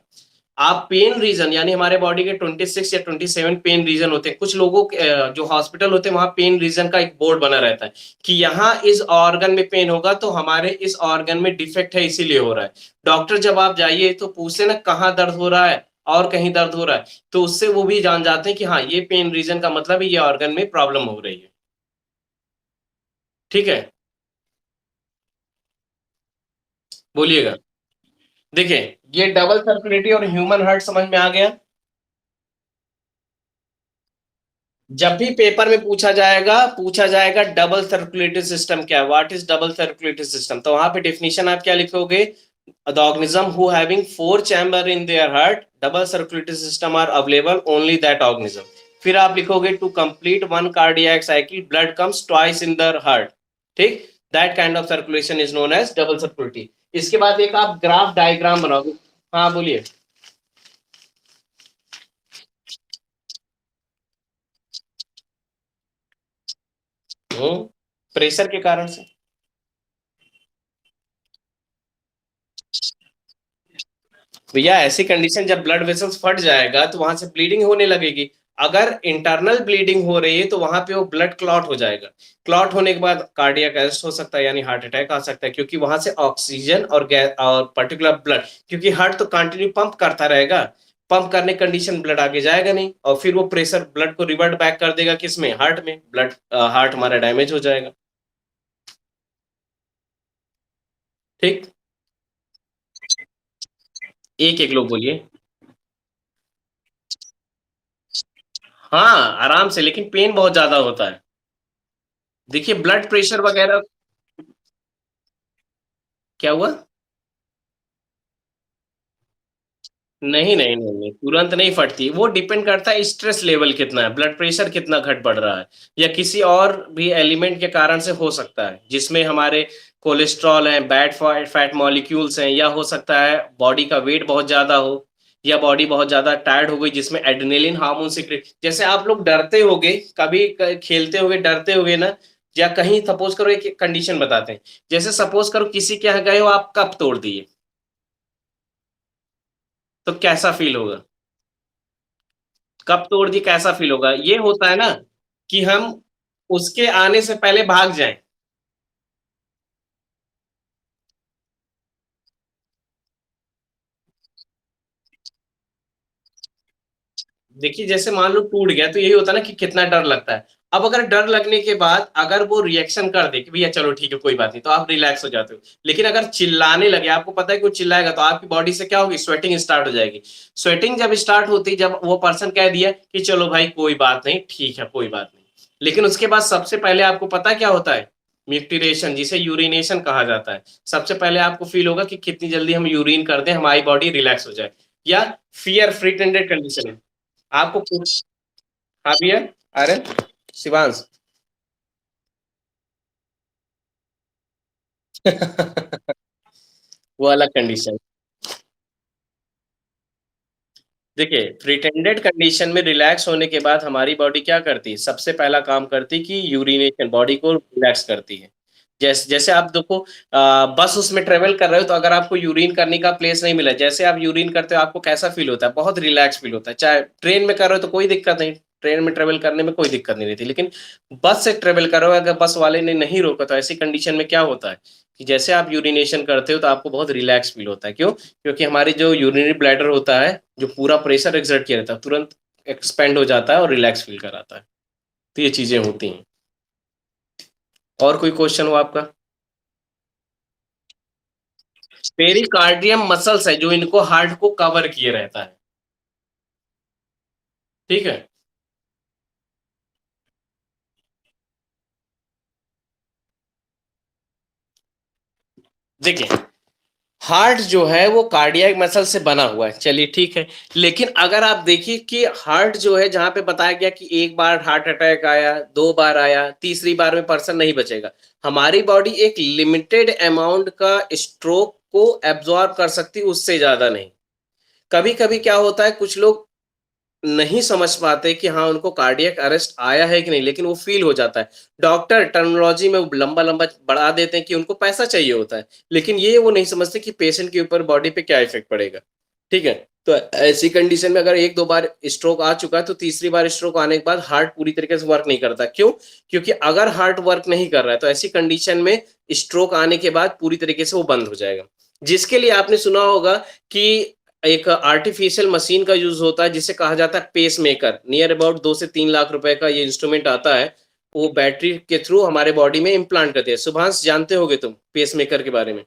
आप पेन रीजन, यानी हमारे बॉडी के 26 या 27 पेन रीजन होते हैं। कुछ लोगों के जो हॉस्पिटल होते हैं, वहां पेन रीजन का एक बोर्ड बना रहता है कि यहाँ इस ऑर्गन में पेन होगा, तो हमारे इस ऑर्गन में डिफेक्ट है, इसीलिए हो रहा है। डॉक्टर जब आप जाइए तो पूछते ना कहाँ दर्द हो रहा है और कहीं दर्द हो रहा है, तो उससे वो भी जान जाते हैं कि हाँ, ये पेन रीजन का मतलब है ये ऑर्गन में प्रॉब्लम हो रही है। ठीक है, बोलिएगा। देखिए, ये डबल सर्कुलेटरी और ह्यूमन हार्ट समझ में आ गया। जब भी पेपर में पूछा जाएगा डबल सर्कुलेटरी सिस्टम क्या है, what is double circulatory system, तो वहां पे डेफिनेशन आप क्या लिखोगे, the organism who having 4 chamber in their heart, double circulatory system are available only that organism. फिर आप लिखोगे to complete one cardiac cycle blood comes twice in the heart, ठीक। That kind of circulation is known as double circulatory. इसके बाद एक आप graph diagram बनाओगे। हाँ बोलिए। प्रेशर के कारण से। भैया ऐसी कंडीशन जब ब्लड वेसल्स फट जाएगा तो वहां से ब्लीडिंग होने लगेगी। अगर इंटरनल ब्लीडिंग हो रही है तो वहां पे वो ब्लड क्लॉट हो जाएगा। क्लॉट होने के बाद कार्डियक अरेस्ट हो सकता है, यानी हार्ट अटैक आ सकता है, क्योंकि वहां से ऑक्सीजन और गैस और पर्टिकुलर ब्लड, क्योंकि हार्ट तो कंटिन्यू पंप करता रहेगा, पंप करने कंडीशन ब्लड आगे जाएगा नहीं, और फिर वो प्रेशर ब्लड को रिवर्ट बैक कर देगा किसमें, हार्ट में, ब्लड हार्ट हमारा डैमेज हो जाएगा। ठीक। एक एक लोग बोलिए। हाँ आराम से, लेकिन पेन बहुत ज्यादा होता है। देखिए ब्लड प्रेशर वगैरह। क्या हुआ? नहीं नहीं नहीं नहीं, तुरंत नहीं फटती, वो डिपेंड करता है स्ट्रेस लेवल कितना है, ब्लड प्रेशर कितना घट बढ़ रहा है, या किसी और भी एलिमेंट के कारण से हो सकता है, जिसमें हमारे कोलेस्ट्रॉल है, बैड फैट मॉलिक्यूल्स हैं, या हो सकता है बॉडी का वेट बहुत ज्यादा हो, या बॉडी बहुत ज्यादा टायर्ड हो गई, जिसमें एड्रेनलिन हार्मोन सिक्रेट, जैसे आप लोग डरते होगे, कभी खेलते होगे डरते होगे ना, या कहीं सपोज करो एक कंडीशन बताते हैं, जैसे सपोज करो किसी के यहाँ गए हो, आप कप तोड़ दिए, तो कैसा फील होगा? कब तोड़ दी कैसा फील होगा? ये होता है ना कि हम उसके आने से पहले भाग जाएं। देखिए जैसे मान लो टूट गया, तो यही होता है ना कि कितना डर लगता है। अब अगर डर लगने के बाद अगर वो रिएक्शन कर दे कि भैया चलो ठीक है कोई बात नहीं, तो आप रिलैक्स हो जाते हो। लेकिन अगर चिल्लाने लगे, आपको पता है कि वो चिल्लाएगा, तो आपकी बॉडी से क्या होगी, स्वेटिंग स्टार्ट हो जाएगी। स्वेटिंग जब स्टार्ट होती, जब वो पर्सन कह दिया कि चलो भाई कोई बात नहीं, ठीक है कोई बात नहीं, लेकिन उसके बाद सबसे पहले आपको पता है क्या होता है, म्यूटिरेशन, जिसे यूरिनेशन कहा जाता है। सबसे पहले आपको फील होगा कि कितनी जल्दी हम यूरिन कर दें, हमारी बॉडी रिलैक्स हो जाए, या फियर फ्रिटेंडेड कंडीशन है। आपको कुछ। हाँ भैया। अरे शिवांश। वो अलग कंडीशन। देखिए प्रिटेंडेड कंडीशन में रिलैक्स होने के बाद हमारी बॉडी क्या करती है, सबसे पहला काम करती है कि यूरिनेशन, बॉडी को रिलैक्स करती है। जैसे जैसे आप देखो, बस उसमें ट्रेवल कर रहे हो, तो अगर आपको यूरिन करने का प्लेस नहीं मिला, जैसे आप यूरिन करते हो आपको कैसा फील होता है, बहुत रिलैक्स फील होता है। चाहे ट्रेन में कर रहे हो तो कोई दिक्कत नहीं, ट्रेन में ट्रेवल करने में कोई दिक्कत नहीं रहती, लेकिन बस से ट्रेवल कर रहे हो, अगर बस वाले ने नहीं रोका, तो ऐसी कंडीशन में क्या होता है कि जैसे आप यूरिनेशन करते हो तो आपको बहुत रिलैक्स फील होता है। क्यों? क्योंकि हमारी जो यूरिनरी ब्लैडर होता है, जो पूरा प्रेशर एक्सर्ट किया रहता है, तुरंत एक्सपेंड हो जाता है और रिलैक्स फील कराता है। तो ये चीजें होती हैं। और कोई क्वेश्चन हो आपका? पेरिकार्डियम मसल्स है जो इनको हार्ट को कवर किए रहता है। ठीक है। देखिए हार्ट जो है वो कार्डियक मसल से बना हुआ है, चलिए ठीक है। लेकिन अगर आप देखिए कि हार्ट जो है, जहां पे बताया गया कि एक बार हार्ट अटैक आया, दो बार आया, तीसरी बार में पर्सन नहीं बचेगा। हमारी बॉडी एक लिमिटेड अमाउंट का स्ट्रोक को एब्जॉर्ब कर सकती, उससे ज्यादा नहीं। कभी कभी क्या होता है, कुछ लोग नहीं समझ पाते कि हाँ उनको कार्डियक अरेस्ट आया है कि नहीं, लेकिन वो फील हो जाता है। डॉक्टर टर्मिनोलॉजी में लंबा लंबा बढ़ा देते हैं कि उनको पैसा चाहिए होता है, लेकिन ये वो नहीं समझते कि पेशेंट के ऊपर बॉडी पे क्या इफेक्ट पड़ेगा। ठीक है। तो ऐसी कंडीशन में अगर एक दो बार स्ट्रोक आ चुका है, तो तीसरी बार स्ट्रोक आने के बाद हार्ट पूरी तरीके से वर्क नहीं करता। क्यों? क्योंकि अगर हार्ट वर्क नहीं कर रहा है, तो ऐसी कंडीशन में स्ट्रोक आने के बाद पूरी तरीके से वो बंद हो जाएगा। जिसके लिए आपने सुना होगा कि एक आर्टिफिशियल मशीन का यूज होता है, जिसे कहा जाता है पेस मेकर। नियर अबाउट 2 से 3 लाख रुपए का ये इंस्ट्रूमेंट आता है। वो बैटरी के थ्रू हमारे बॉडी में इम्प्लांट करते हैं। सुभाष जानते होगे तुम पेस मेकर के बारे में?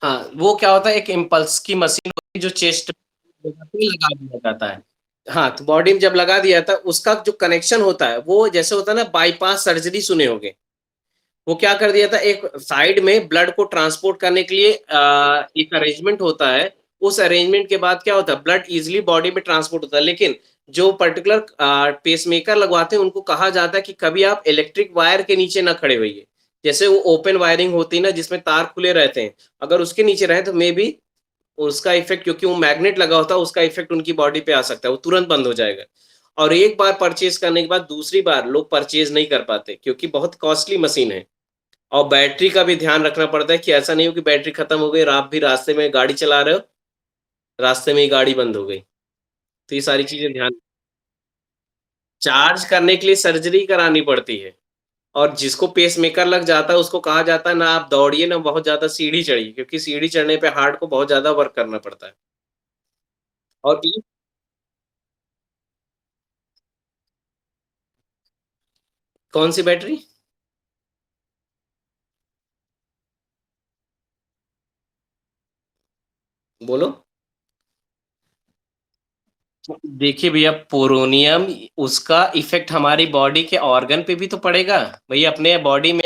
हाँ, वो क्या होता है, एक इम्पल्स की मशीन होती है जो चेस्ट पे लगा दिया जाता है। हाँ, तो बॉडी में जब लगा दिया था, उसका जो कनेक्शन होता है वो जैसे होता है ना, बाईपास सर्जरी सुने होगे। वो क्या कर दिया था, एक साइड में ब्लड को ट्रांसपोर्ट करने के लिए एक अरेंजमेंट होता है। उस अरेंजमेंट के बाद क्या होता है, ब्लड इजिली बॉडी में ट्रांसपोर्ट होता है, लेकिन जो पर्टिकुलर पेसमेकर लगवाते हैं उनको कहा जाता है कि कभी आप इलेक्ट्रिक वायर के नीचे ना खड़े होइए। जैसे वो ओपन वायरिंग होती है ना जिसमें तार खुले रहते हैं, अगर उसके नीचे रहें तो मे बी उसका इफ़ेक्ट क्योंकि वो मैग्नेट लगा होता है उसका इफ़ेक्ट उनकी बॉडी पे आ सकता है, वो तुरंत बंद हो जाएगा। और एक बार परचेज़ करने के बाद दूसरी बार लोग परचेज़ नहीं कर पाते क्योंकि बहुत कॉस्टली मशीन है। और बैटरी का भी ध्यान रखना पड़ता है कि ऐसा नहीं हो कि बैटरी खत्म हो गई और आप भी रास्ते में गाड़ी चला रहे हो, रास्ते में ही गाड़ी बंद हो गई। तो ये सारी चीज़ें ध्यान चार्ज करने के लिए सर्जरी करानी पड़ती है और जिसको पेसमेकर लग जाता है उसको कहा जाता है ना आप दौड़िए ना बहुत ज़्यादा सीढ़ी चढ़िए क्योंकि सीढ़ी चढ़ने पे हार्ट को बहुत ज़्यादा वर्क करना पड़ता है। और ये कौन-सी बैटरी? बोलो। देखिए भैया पोरोनियम उसका इफ़ेक्ट हमारी बॉडी के ऑर्गन पे भी तो पड़ेगा। भई अपने बॉडी में